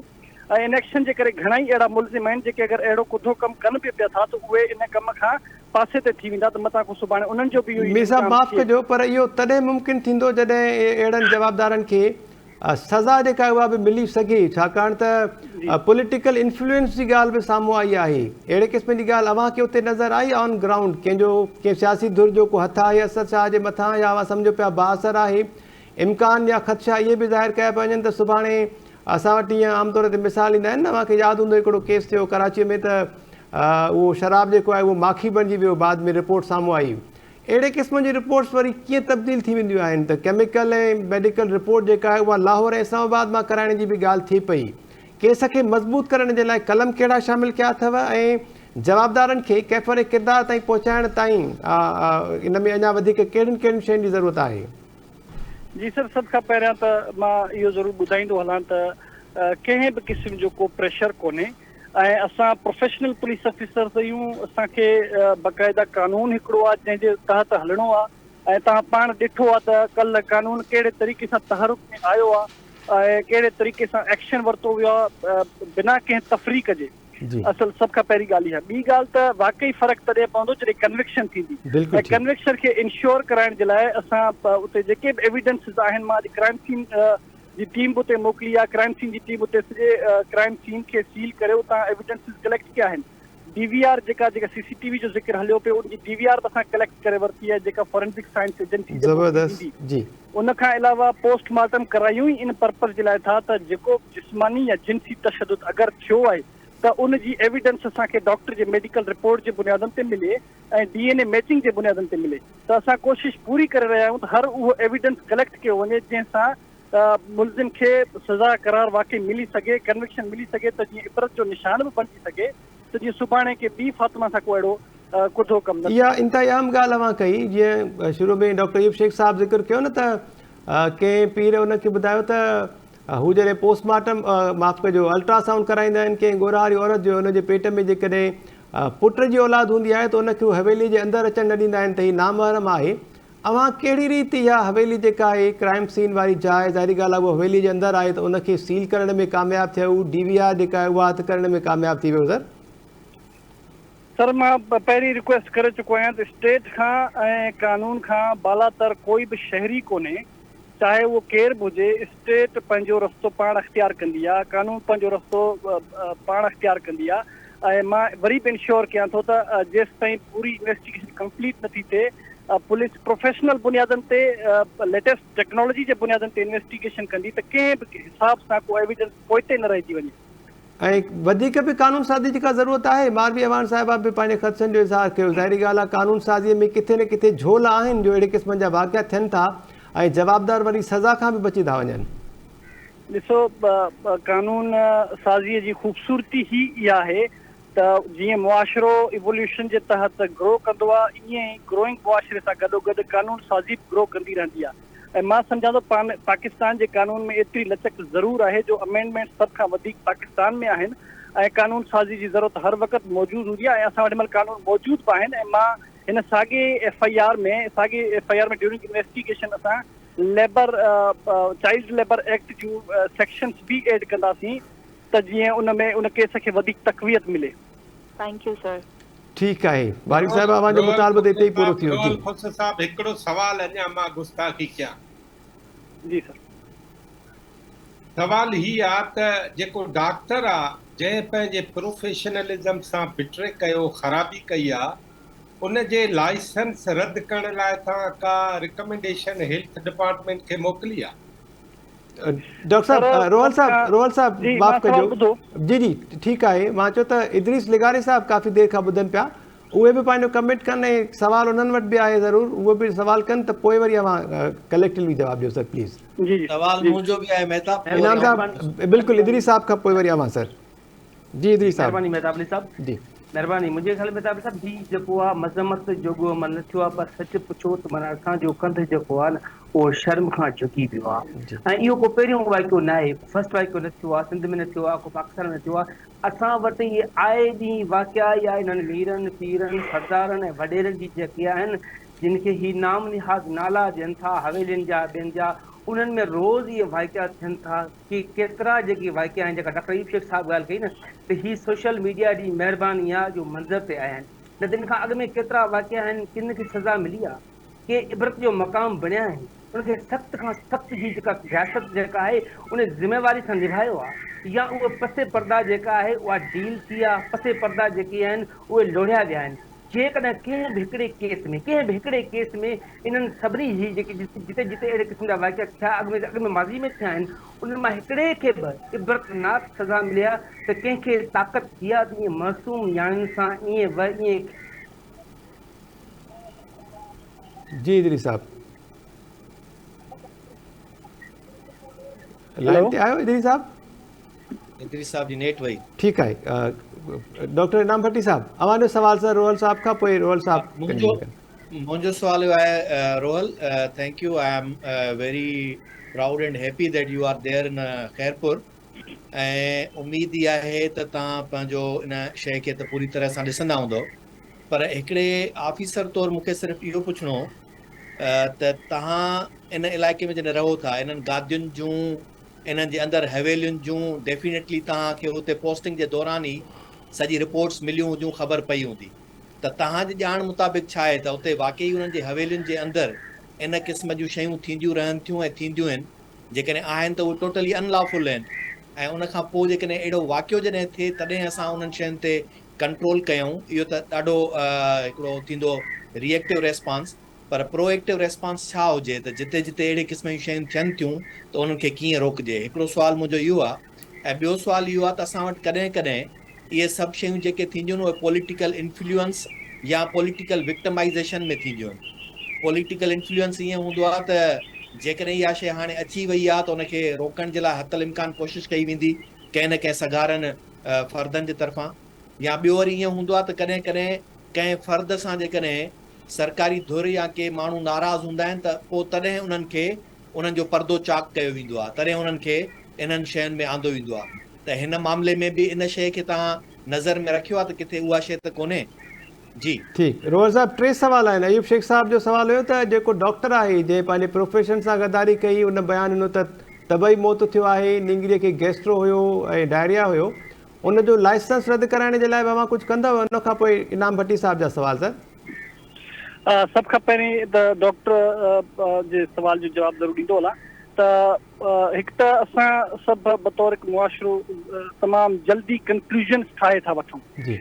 ऐं इन एक्शन जे करे घणा ई अहिड़ा मुल्ज़िम आहिनि जेके अगरि अहिड़ो कुधो कमु कनि बि पिया था त उहे इन कम खां पासे ते थी वेंदा, त मथां को सुभाणे उन्हनि जो बि मीर साहब माफ़ कजो, पर इहो तॾहिं मुमकिन थींदो जॾहिं अहिड़नि जवाबदारनि खे सज़ा जेका उहा बि मिली सघे, छाकाणि त पॉलिटिकल इन्फ्लुएंस जी ॻाल्हि बि साम्हूं आई आहे। अहिड़े क़िस्म जी ॻाल्हि अव्हांखे उते नज़र आई ऑन ग्राउंड, कंहिं सियासी धुर जो को हथ आहे असद शाह जे मथां, या अव्हां सम्झो पिया बाअसर आहे, इम्कान या ख़दशा इहे बि ज़ाहिर कया पिया वञनि त सुभाणे असां वटि ईअं आमतौर ते मिसाल ईंदा आहिनि न, अव्हांखे यादि हूंदो हिकिड़ो केस थियो कराचीअ में त उहो शराब जेको आहे उहो माखी बणिजी वियो, बाद में रिपोर्ट साम्हूं आई। अहिड़े क़िस्म जी रिपोर्ट्स वरी कीअं तब्दील थी वेंदियूं आहिनि त केमिकल ऐं मेडिकल रिपोर्ट जेका आहे उहा लाहौर ऐं इस्लामाबाद मां कराइण जी बि ॻाल्हि थी पई। केस खे मज़बूत करण जे लाइ कलम कहिड़ा शामिल कया अथव ऐं जवाबदारनि खे कैफ़र किरदार ताईं पहुचाइण ताईं इन में अञा वधीक कहिड़ियुनि कहिड़ियुनि शयुनि जी ज़रूरत आहे? जी सर, सभ खां पहिरियां त मां इहो ज़रूरु ॿुधाईंदो हलां त कंहिं बि क़िस्म जो को प्रेशर कोन्हे ऐं असां प्रोफेशनल पुलिस ऑफिसर्स आहियूं, असांखे बाक़ाइदा कानून हिकिड़ो आहे जंहिंजे तहत हलणो आहे ऐं तव्हां पाण ॾिठो आहे त कल्ह कानून कहिड़े तरीक़े सां तहरुक में आयो आहे ऐं कहिड़े तरीक़े सां एक्शन वरितो वियो आहे बिना कंहिं तफ़रीक़ जे। असल सभ खां पहिरीं ॻाल्हि इहा। ॿी ॻाल्हि त वाक़ई फ़र्क़ु तॾहिं पवंदो जॾहिं कन्विक्शन थींदी ऐं कन्विक्शन खे इंश्योर कराइण जे लाइ असां उते जेके बि एविडेंसिस आहिनि, मां अॼु क्राइम सीन जी टीम बि उते मोकिली आहे, क्राइम सीन जी टीम उते सॼे क्राइम सीन खे सील करे उतां एविडेंसिस कलेक्ट कया आहिनि। DVR जेका CCTV जो ज़िक्र हलियो पियो, उनजी DVR बि असां कलेक्ट करे वरिती आहे जेका फॉरेंसिक साइंस एजेंसी ज़बरदस्त। उन खां अलावा पोस्टमार्टम करायूं ई इन पर्पज़ जे लाइ था त जेको जिस्मानी या जिनसी तशद्दुद अगरि थियो आहे त उन जी एविडेंस असांखे डॉक्टर जे मेडिकल रिपोर्ट जे बुनियादनि ते मिले ऐं DNA मैचिंग जे बुनियादनि ते मिले, त असां कोशिशि पूरी करे रहिया आहियूं त हर उहो एविडेंस कलेक्ट कयो वञे जंहिंसां मुल्ज़िम खे सज़ा करार वाक़ई मिली सघे, कन्विक्शन मिली सघे, त जीअं इबरत जो निशान बि बणिजी सघे त जीअं सुभाणे के ॿी फातिमा सां को अहिड़ो कुझो कमु न। इहा इंतिहाई अहम ॻाल्हि अव्हां कई, जीअं शुरू में डॉक्टर अयूब शेख साहब ज़िक्र कयो न त कंहिं पीर उनखे ॿुधायो त हू जॾहिं पोस्टमार्टम माफ़ कजो अल्ट्रासाउंड कराईंदा आहिनि कंहिं गोरारी औरत जो, हुनजे पेट में जेकॾहिं पुट जी औलाद हूंदी आहे त उनखे हू हवेली जे अंदरि अचणु न ॾींदा आहिनि त हीउ नामहरम आहे। अव्हां कहिड़ी रीति इहा हवेली जेका आहे क्राइम सीन वारी जाइ, ज़ाहिरी ॻाल्हि आहे उहा हवेली जे अंदरि आहे त उनखे सील करण में कामयाबु थियो, DVR जेका आहे उहा हथु करण में कामयाबु थी वियो? सर मां पहिरीं रिक्वेस्ट करे चुको आहियां त स्टेट खां ऐं कानून खां बालातर कोई बि शहरी कोन्हे, चाहे उहो केर बि हुजे, स्टेट पंहिंजो रस्तो पाण अख़्तियार कंदी आहे, कानून पंहिंजो रस्तो पाण अख़्तियार कंदी आहे ऐं मां वरी बि इंश्योर कयां थो त जेसि ताईं पूरी इन्वेस्टिगेशन कंप्लीट नथी थिए पुलिस प्रोफेशनल बुनियादनि ते लेटेस्ट टेक्नोलॉजी जे बुनियादनि ते इन्वेस्टिगेशन कंदी त कंहिं बि हिसाब सां को एविडेंस पोइते न रहिजी वञे। ऐं वधीक बि कानून साज़ी जी का ज़रूरत आहे। मारवी अवान साहिबा बि पंहिंजे ख़दशनि जो इज़हार कयो, ज़ाहिरी ॻाल्हि आहे कानून साज़ीअ में किथे न किथे झोल आहिनि जो अहिड़े क़िस्म जा वाक़िया थियनि था ऐं जवाबदार वरी सज़ा खां बि बची था वञनि। ॾिसो कानून साज़ीअ जी ख़ूबसूरती ई इहा आहे त जीअं मुआशिरो इवोल्यूशन जे तहत ग्रो कंदो आहे, ईअं ई ग्रोइंग मुआशिरे सां गॾोगॾु कानून साज़ी बि ग्रो कंदी रहंदी आहे ऐं मां सम्झां थो पाकिस्तान जे कानून में एतिरी लचक ज़रूरु आहे जो अमेंडमेंट सभ खां वधीक पाकिस्तान में आहिनि ऐं कानून साज़ी जी ज़रूरत हर वक़्तु मौजूदु हूंदी आहे ऐं असां वटि महिल कानून मौजूदु बि आहिनि ऐं मां हिन साॻे FIR में ड्यूरिंग इन्वेस्टिगेशन असां लेबर चाइल्ड लेबर एक्ट जूं सेक्शन्स बि एड कंदासीं त जीअं उन में उन केस खे वधीक तक़वियत मिले। Thank U sir. ठीकु आहे वारिक साहिब, अव्हांजो मुतालबो त हिते ई पूरो थियो। जी ख़ुशि साहब, हिकिड़ो सवाल अञा मां गुस्ताखी कयां। जी सर। सवाल ही आहे त जेको डॉक्टर आहे जंहिं पंहिंजे प्रोफेशनलिज़म सां बिट्रे कयो, ख़राबी कई आहे, उन जे लाइसेंस रद्द करण लाइ तव्हां का रिकमेंडेशन हेल्थ डिपार्टमेंट खे मोकिली आहे? डॉक्टर साहब, रोहल साहब जी, माफ़ मां कजो। सवाल ॿुधो। जी जी ठीकु आहे। मां चयो त इदरीस लिगारी साहब काफ़ी देरि खां ॿुधनि पिया, उहे बि पंहिंजो कमिट कनि ऐं सवाल उन्हनि वटि बि आहे ज़रूरु, उहे बि सवाल कनि त पोइ वरी अवां कलेक्टिवली जवाबु ॾियो सर प्लीज़। जी जी सवाल जी मुंहिंजो बि आहे मेहताब, पोइ इनाम वरी साहब बिल्कुलु, इदरीस साहब खां पोइ वरी अवां सर। जी इदरीस साहब। महिरबानी मेहताब अली साहब, जी महिरबानी। मुंहिंजे ख़्याल में मेहताब साहब ही जेको आहे मज़मत जोॻो मन थियो आहे, पर सच पुछो त माना असांजो कंध जेको आहे न उहो शर्म खां झुकी पियो जी। आहे। ऐं इहो को पहिरियों वाक़ियो न आहे, फस्ट वाक़ियो न थियो आहे, सिंध में न थियो आहे, को पाकिस्तान में थियो आहे। असां वटि इहे आए ॾींहुं वाक़िया या इन्हनि मीरनि पीरनि सरदारनि ऐं वॾेरनि जी जेके आहिनि, जिन खे ही नाम निहाज़ नाला ॾियनि था हवेलियुनि जा ॿियनि जा, उन्हनि में रोज़ इहे वाक़िया थियनि था कि केतिरा जेके वाक़िया आहिनि, जेका डॉक्टर ईब शेख साहब ॻाल्हि कई न, त ही सोशल मीडिया जी महिरबानी आहे जो मंज़र ते आया आहिनि। न त इन खां अॻु में केतिरा वाक़िया आहिनि किन खे सज़ा मिली आहे, के इबरत जो मक़ाम बणिया आहिनि, उनखे सख़्त खां सख़्त जी जेका सियासत जेका आहे उन ज़िम्मेवारी सां निभायो आहे, या उहे पसे पर्दा जेका आहे उहा डील थी आहे, पसे पर्दा जेके आहिनि उहे लोढ़िया विया आहिनि। जेकॾहिं कंहिं बि हिकिड़े केस में इन्हनि सभिनी ही जेके जिते जिते अहिड़े क़िस्म जा वाक़िया थिया अॻु में माज़ी में थिया आहिनि, उन्हनि मां हिकिड़े खे बि इबरतनाक सज़ा मिली आहे त कंहिंखे ताक़त थी आहे त ईअं मासूम नियाणियुनि सां ईअं जी इदरीस साहब, लाइन ते आयो इदरीस साहब? इदरीस साहब जी नेट वई। ठीकु आहे। डॉक्टर इनाम भट्टी साहब, अवां जो सवाल सर रोहल साहब खां, पोइ रोहल साहब मुंहिंजो सुवाल आहे Rohal, thank you, I am very proud and happy that you are there in Khairpur, ऐं उमेद ई आहे त तव्हां पंहिंजो इन शइ खे त पूरी तरह सां ॾिसंदा हूंदो, पर हिकिड़े ऑफिसर तौरु मूंखे सिर्फ़ु इहो पुछिणो त तव्हां इन इलाइक़े में जॾहिं रहो था, इन्हनि गादियुनि जूं इन्हनि जे अंदरि हवेलियुनि जूं डेफिनेटली तव्हांखे हुते पोस्टिंग जे दौरान ई सॼी रिपोर्ट्स मिलियूं हुजूं, ख़बर पई हूंदी, त तव्हांजी ॼाण मुताबिक़ छा आहे त उते वाक़ई उन्हनि जे हवेलियुनि जे अंदरि इन क़िस्म जूं शयूं थींदियूं रहनि थियूं ऐं थींदियूं आहिनि? जेकॾहिं आहिनि त उहे टोटली अनलॉफुल आहिनि, ऐं उनखां पोइ जेकॾहिं अहिड़ो वाक़ियो जॾहिं थिए तॾहिं असां उन्हनि शयुनि ते कंट्रोल कयूं, इहो त ॾाढो हिकिड़ो थींदो रिएक्टिव रेस्पॉन्स, पर प्रोएक्टिव रेस्पॉन्स छा हुजे त जिते जिते अहिड़े क़िस्म जूं शयूं थियनि थियूं त उन्हनि खे कीअं रोकजे? हिकिड़ो सुवाल मुंहिंजो इहो आहे, ऐं ॿियो सुवाल इहो आहे त असां वटि कॾहिं कॾहिं इहे सभु शयूं जेके थींदियूं आहिनि उहे पॉलिटिकल इन्फ्लुएंस या पॉलिटिकल विक्टमाइज़ेशन में थींदियूं आहिनि। पॉलिटिकल इन्फ्लुएंस ईअं हूंदो आहे त जेकॾहिं इहा शइ हाणे अची वई आहे त उनखे रोकण जे लाइ हतल इम्कान कोशिशि कई वेंदी कंहिं न कंहिं सगारनि फ़र्दनि जे तरफ़ां, या ॿियो वरी ईअं हूंदो आहे त कॾहिं कॾहिं कंहिं फ़र्द सां जेकॾहिं सरकारी धुर या के माण्हू नाराज़ हूंदा आहिनि त पोइ तॾहिं उन्हनि खे उन्हनि जो पर्दो चाक कयो वेंदो आहे, तॾहिं उन्हनि खे इन्हनि शयुनि में आंदो वेंदो आहे। त हिन मामले में बि इन शइ खे तव्हां नज़र में रखियो आहे त किथे उहा शइ त कोन्हे? जी ठीकु। रोहल साहब, टे सवाल आहिनि। अयूब शेख साहब जो सवाल हुयो त जेको डॉक्टर आहे जंहिं पंहिंजे प्रोफेशन सां गद्दारी कई, उन बयानु ॾिनो त तबई मौत थियो आहे, नींगरीअ खे गैस्ट्रो हुयो ऐं डायरिया हुयो, उनजो लाइसेंस रद्द कराइण जे लाइ तव्हां कुझु कंदव? उन खां पोइ इनाम भट्टी साहब जा सवाल सर। सभ खां पहिरीं त डॉक्टर जे सवाल जो जवाबु ज़रूरु ॾींदो हलां त हिकु त असां सभु बतौर हिकु मुआशिरो तमामु जल्दी कंक्लूजन्स ठाहे था वठूं। जी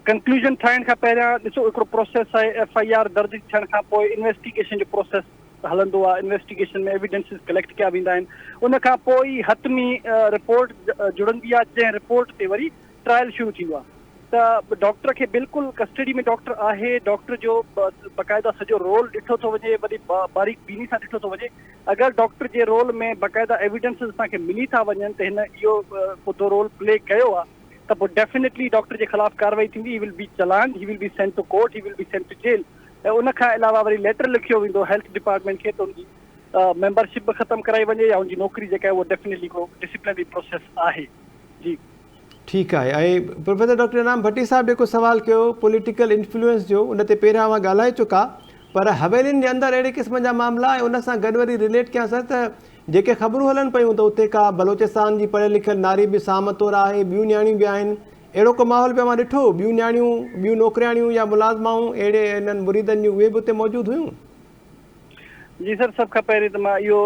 कंक्लूजन ठाहिण खां पहिरियां ॾिसो हिकिड़ो प्रोसेस आहे, FIR दर्ज थियण खां पोइ इन्वेस्टिगेशन जो प्रोसेस हलंदो आहे, इन्वेस्टिगेशन में एविडेंसिस कलेक्ट कया वेंदा आहिनि, उन खां पोइ ई हतमी रिपोर्ट जुड़ंदी आहे, जंहिं रिपोर्ट ते वरी ट्रायल शुरू थींदो आहे। त डॉक्टर खे बिल्कुलु कस्टडी में डॉक्टर आहे, डॉक्टर जो बाक़ाइदा सॼो रोल ॾिठो थो वञे, वरी बारीक बीनी सां ॾिठो थो वञे। अगरि डॉक्टर जे रोल में बाक़ाइदा एविडेंसिस असांखे मिली था वञनि त हिन इहो ख़ुदि रोल प्ले कयो आहे, त पोइ डेफिनेटली डॉक्टर जे ख़िलाफ़ कार्रवाई थींदी। ही will be challan, he will be sent to court, he will be sent to jail. ऐं उन खां अलावा वरी लेटर लिखियो वेंदो हेल्थ डिपार्टमेंट खे त उनजी मेंबरशिप बि ख़तमु कराई वञे, या उनजी नौकरी जेका आहे उहा डेफिनेटली हिकिड़ो डिसिप्लिनरी प्रोसेस आहे। जी ठीकु आहे। ऐं प्रोफेसर डॉक्टर इनाम भट्टी साहब जेको सवाल कयो पॉलिटिकल इन्फ्लुएंस जो, उन ते पहिरियां मां ॻाल्हाए चुका, पर हवेलियुनि जे अंदरि अहिड़े क़िस्म जा मामला ऐं उन सां गॾु वरी रिलेट कयां सर त जेके ख़बरूं हलनि पियूं त उते का बलोचिस्तान जी पढ़ियल लिखियल नारी बि साम तौरु आहे, ॿियूं नियाणियूं बि आहिनि, अहिड़ो को माहौल बि मां ॾिठो? ॿियूं नियाणियूं, ॿियूं नौकिरियाणियूं या मुलाज़माऊं अहिड़े इन्हनि मुरीदनि जूं उहे बि उते मौजूदु हुयूं? जी सर, सभ खां पहिरीं त मां इहो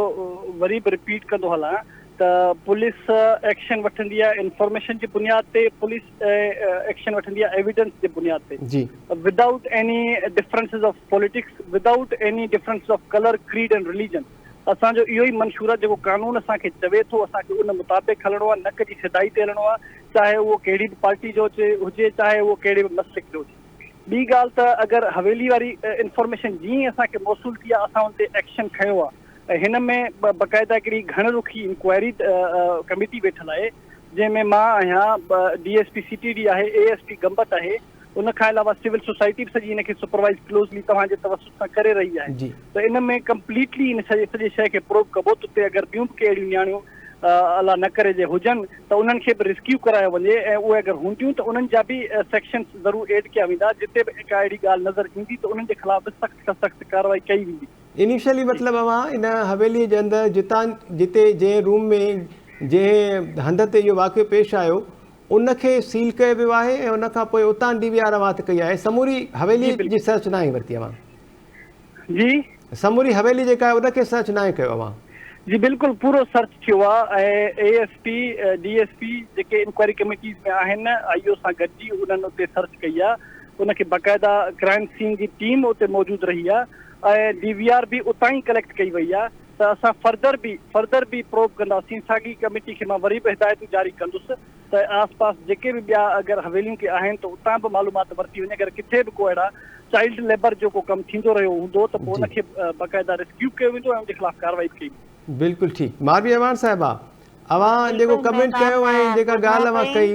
वरी बि रिपीट कंदो हलां त पुलिस एक्शन वठंदी आहे इंफॉर्मेशन जी बुनियाद ते, पुलिस एक्शन वठंदी आहे एविडेंस जे बुनियाद ते, जी without any differences of politics, without any difference of colour, creed and religion. असांजो इहो ई मंशूर आहे, जेको कानून असांखे चवे थो असांखे उन मुताबिक़ हलणो आहे, नक जी सिधाई ते हलणो आहे, चाहे उहो कहिड़ी बि पार्टी जो हुजे, चाहे उहो कहिड़े बि मसलिक जो हुजे। ॿी ॻाल्हि त अगरि हवेली वारी इंफॉर्मेशन जीअं ई असांखे मौसूल थी आहे असां हुन ते एक्शन खयो आहे। ऐं हिन में बाक़ाइदा हिकिड़ी घण रुखी इंक्वायरी कमिटी वेठल आहे, जंहिंमें मां आहियां, DSP CTD आहे, ASP गंबत आहे, उन खां अलावा सिविल सोसाइटी बि सॼी हिनखे सुपरवाइज़ क्लोज़ली तव्हांजे तवसुत सां करे रही आहे। त इन में कंप्लीटली इन सॼी शइ खे प्रूव कबो त उते अगरि ॿियूं बि कहिड़ियूं नियाणियूं अलाह न करे जे हुजनि त उन्हनि खे बि रिस्क्यू करायो वञे, ऐं उहे अगरि हूंदियूं त उन्हनि जा बि सेक्शन्स ज़रूरु एड कया वेंदा, जिते बि का अहिड़ी ॻाल्हि नज़र ईंदी त उन्हनि जे ख़िलाफ़ बि सख़्त खां सख़्त कार्रवाई कई वेंदी। इनिशियली मतिलबु अवां इन हवेली जे अंदरि जिते जंहिं रूम में जंहिं हंध ते इहो वाक़ियो पेश आयो उनखे सील कयो वियो आहे, ऐं उन खां पोइ उतां DVR अवां कई आहे। समूरी हवेली जी सर्च नाहे वरिती अवां? जी, समूरी हवेली जेका आहे उनखे सर्च नाहे कयो अवां? जी बिल्कुलु पूरो सर्च थियो आहे, ऐं ASP DSP जेके इंक्वायरी कमिटीज़ में आहिनि IO सां गॾिजी उन्हनि उते सर्च कई आहे, उनखे बाक़ाइदा क्राइम सीन जी टीम उते मौजूदु रही आहे, ऐं DVR बि उतां ई कलेक्ट कई वई आहे। त असां फर्दर बि प्रोब कंदासीं। साॻी कमिटी खे मां वरी बि हिदायतूं जारी कंदुसि त आस पास जेके बि ॿिया अगरि हवेलियूं के आहिनि त उतां बि मालूमात वरिती वञे, अगरि किथे बि को अहिड़ा चाइल्ड लेबर जो को कमु थींदो रहियो हूंदो त पोइ उनखे बाक़ाइदा रिस्क्यू कयो वेंदो ऐं उनजे ख़िलाफ़ कार्रवाई कई। बिल्कुलु ठीकु। मारवी अवान साहिबा, अवां जेको कमेंट कयो ऐं जेका ॻाल्हि अवां कई,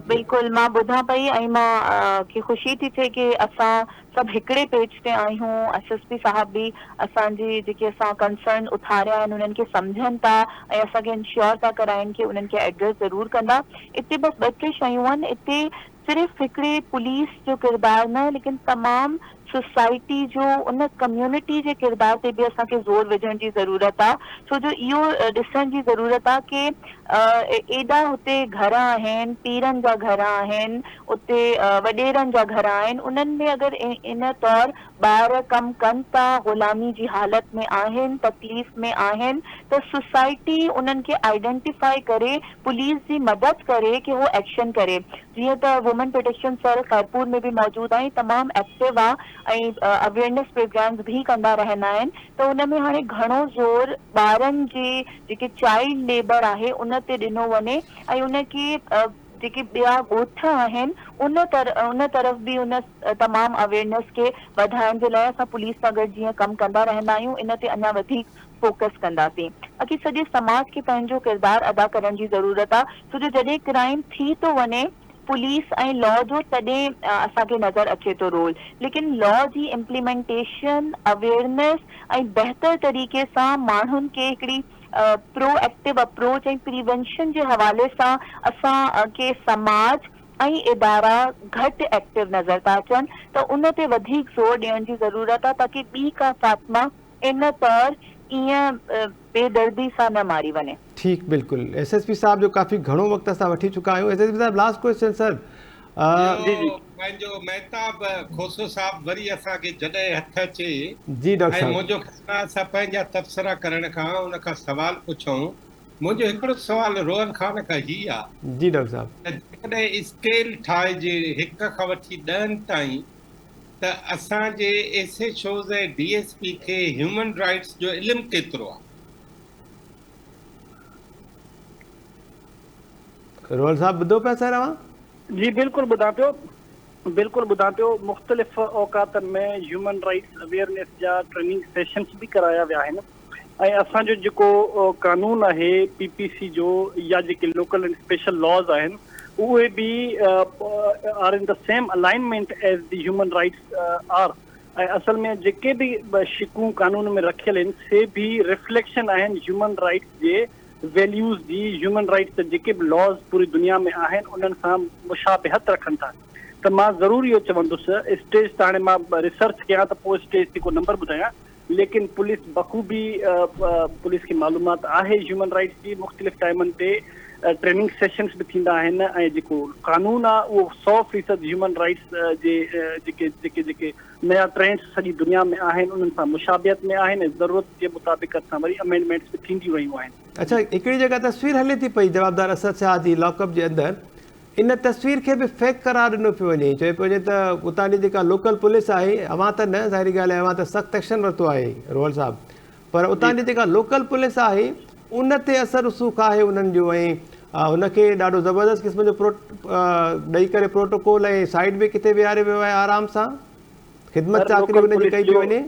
बिल्कुलु मां ॿुधां पई, ऐं मां खे ख़ुशी थी थिए कि असां सभु हिकिड़े पेज ते आहियूं। SSP साहब बि असांजी जेके असां कंसर्न उथारिया आहिनि उन्हनि खे सम्झनि था ऐं असांखे इंश्योर था कराइनि कि उन्हनि खे एड्रेस ज़रूरु कंदा। इते बसि 2-3 शयूं आहिनि। इते सिर्फ़ु हिकिड़े पुलिस जो किरदारु न, लेकिन तमामु सोसाइटी जो उन कम्युनिटी जे किरदार ते बि असांखे ज़ोर विझण जी ज़रूरत आहे, छो जो इहो ॾिसण जी ज़रूरत आहे कि एॾा हुते घर आहिनि, पीरनि जा घर आहिनि, उते वॾेरनि जा घर आहिनि, उन्हनि में अगरि इन तौरु ॿार कमु कनि था, ग़ुलामी जी हालत में आहिनि, तकलीफ़ में आहिनि, त सोसाइटी उन्हनि खे आइडेंटिफाई करे पुलिस जी मदद करे कि उहो एक्शन करे। जीअं त वुमेन प्रोटेक्शन सेल ख़ैरपुर में बि मौजूदु आहे, तमामु एक्टिव आहे ऐं अवेयरनेस प्रोग्राम्स भी कंदा रहंदा आहिनि। त उन में हाणे घणो ज़ोर ॿारनि जे जेके चाइल्ड लेबर आहे उन ते ॾिनो वञे, ऐं उनखे जेके ॿिया ॻोठ आहिनि उन तरफ़ बि उन तमामु अवेयरनेस खे वधाइण जे लाइ असां पुलिस सां गॾु जीअं कमु कंदा रहंदा आहियूं, इन ते अञा वधीक फोकस कंदासीं। बाक़ी सॼे समाज खे पंहिंजो किरदारु अदा करण जी ज़रूरत आहे, छो जो जॾहिं क्राइम थी थो वञे पुलिस ऐं लॉ जो तॾहिं असांखे नज़र अचे थो रोल, लेकिन लॉ जी इम्प्लीमेंटेशन, अवेयरनेस ऐं बहितर तरीक़े सां माण्हुनि खे हिकिड़ी प्रोएक्टिव अप्रोच ऐं प्रिवेंशन जे हवाले सां असां के समाज ऐं इदारा घटि एक्टिव नज़र था अचनि, त उन ते वधीक ज़ोर ॾियण जी ज़रूरत आहे ताकी ॿी का फातिमा इन तौरु ईअं बेदर्दी सां न मारी वञे। ठीकु, बिल्कुलु। SSP साहब जो काफ़ी घणो वक़्तु असां वठी चुका आहियूं। SSP साहब लास्ट क्वेश्चन सर, पंहिंजो महताब खोसो साहब वरी असांखे जॾहिं हथ अचे जी डॉक्टर साहब, मुंहिंजो असां पंहिंजा तबसरा करण खां उन खां सवाल पुछूं। मुंहिंजो हिकिड़ो सवाल रोहन खान खां ही आहे, जी डॉक्टर साहब, जेकॾहिं स्केल ठाहिजे 1 खां वठी 10 ताईं त असांजे SHOs ऐं DSP खे ह्यूमन राइट्स जो इल्मु केतिरो आहे? रोहन साहब ॿुधो पिया सर अवां? जी बिल्कुलु ॿुधां पियो। मुख़्तलिफ़ औक़ातनि में ह्यूमन राइट्स अवेयरनेस जा ट्रेनिंग सेशन्स बि कराया विया आहिनि, ऐं असांजो जेको कानून आहे PPC जो या जेके लोकल एंड स्पेशल लॉज आहिनि उहे बि are in the same alignment as the human rights are, ऐं असल में जेके बि शिकूं कानून में रखियल आहिनि से बि रिफ्लेक्शन आहिनि ह्यूमन राइट्स जे वैल्यूज़ जी। ह्यूमन राइट्स जा जेके बि लॉज पूरी दुनिया में आहिनि उन्हनि सां मुशाबिहत रखनि था। त मां ज़रूरु इहो चवंदुसि, स्टेज त हाणे मां रिसर्च कयां त पोइ स्टेज ते को नंबर ॿुधायां, लेकिन पुलिस बख़ूबी पुलिस खे मालूमात आहे ह्यूमन राइट्स जी। मुख़्तलिफ़ टाइमनि ते ट्रेनिंग सेशन्स बि थींदा आहिनि, ऐं जेको कानून आहे उहो 100% ह्यूमन राइट्स जे जेके नया ट्रेंड्स सॼी दुनिया में आहिनि, उन्हनि सां मुशाबियत में आहिनि ऐं ज़रूरत जे मुताबिक़ असां वरी अमेंडमेंट्स बि थींदियूं रहियूं आहिनि। अच्छा, हिकिड़ी जगह तस्वीर हले थी पई जवाबदार असद शाह जी लॉकअप जे अंदरि, इन तस्वीर खे बि फेक करार ॾिनो पियो वञे, चए पियो वञे त उतां जी जेका लोकल पुलिस आहे, अवां त न, ज़ाहिरी ॻाल्हि आहे अवां त सख़्तु एक्शन वरितो आहे रोहल साहब, पर उतां जी जेका लोकल पुलिस आहे उन ते असर रसूख़ आहे उन्हनि जो, ऐं हुनखे ॾाढो ज़बरदस्त क़िस्म जो ॾेई करे प्रोटोकॉल ऐं साइड बि किथे विहारे वियो आहे आराम सां, ख़िदमत चाकरी हुनजी कई पई वञे।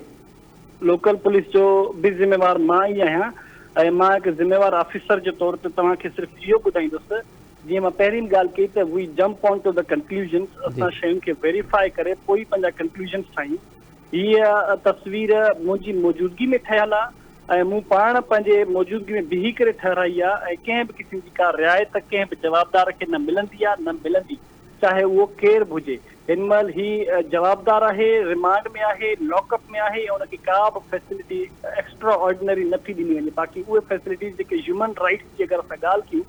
लोकल पुलिस जो बि ज़िम्मेवार मां ई आहियां ऐं मां हिकु ज़िम्मेवार ऑफिसर जे तौर ते तव्हांखे सिर्फ़ु इहो ॿुधाईंदुसि, जीअं मां पहिरीं ॻाल्हि कई त we jump on to the conclusions, असां शयुनि खे वेरीफाई करे पोइ पंहिंजा कंक्लूजन्स ठाहियूं। हीअ तस्वीर मुंहिंजी मौजूदगी में ठहियल आहे ऐं मूं पाण पंहिंजे मौजूदगी में बिही करे ठहिराई आहे, ऐं कंहिं बि क़िस्म जी का रिआयत कंहिं बि जवाबदार खे न मिलंदी आहे न मिलंदी, चाहे उहो केरु बि हुजे। हिन महिल ही जवाबदार आहे, रिमांड में आहे, लॉकअप में आहे, ऐं उनखे का बि फैसिलिटी एक्स्ट्रा ऑर्डिनरी नथी ॾिनी वञे। बाक़ी उहे फैसिलिटीज़ जेके ह्यूमन राइट्स जी अगरि असां ॻाल्हि कयूं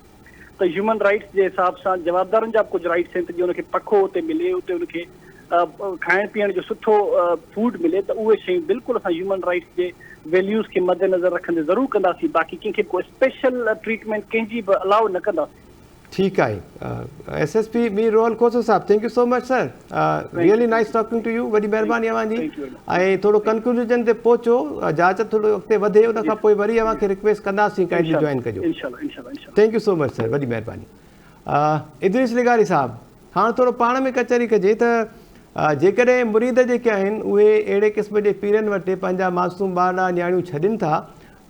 त ह्यूमन राइट्स जे हिसाब सां जवाबदारनि जा कुझु राइट्स आहिनि त जीअं उनखे पखो उते मिले, उते उनखे खाइण पीअण जो सुठो फूड मिले, त उहे शयूं बिल्कुलु असां ह्यूमन राइट्स जे वैल्यूज़ खे मद्देनज़र रखंदे ज़रूरु कंदासीं। बाक़ी कंहिंखे कोई स्पेशल ट्रीटमेंट कंहिंजी बि अलाउ न कंदासीं। ठीकु आहे, SSP मीर रोहल खोसो साहब, thank you so much sir, really nice talking to you, वॾी महिरबानी अव्हांजी, ऐं थोरो कंक्लूजन ते पहुचो, जांच थोरो अॻिते वधे, उन खां पोइ वरी अव्हांखे रिक्वेस्ट कंदासीं काइंडली जॉइन कजो। Thank you so much sir, वॾी महिरबानी। इदरीस लिगारी साहब, हाणे थोरो पाण में कचहरी कजे त जेकॾहिं मुरीद जेके आहिनि उहे अहिड़े क़िस्म जे पीरनि वटि पंहिंजा मासूम ॿार न्याणियूं छॾनि था,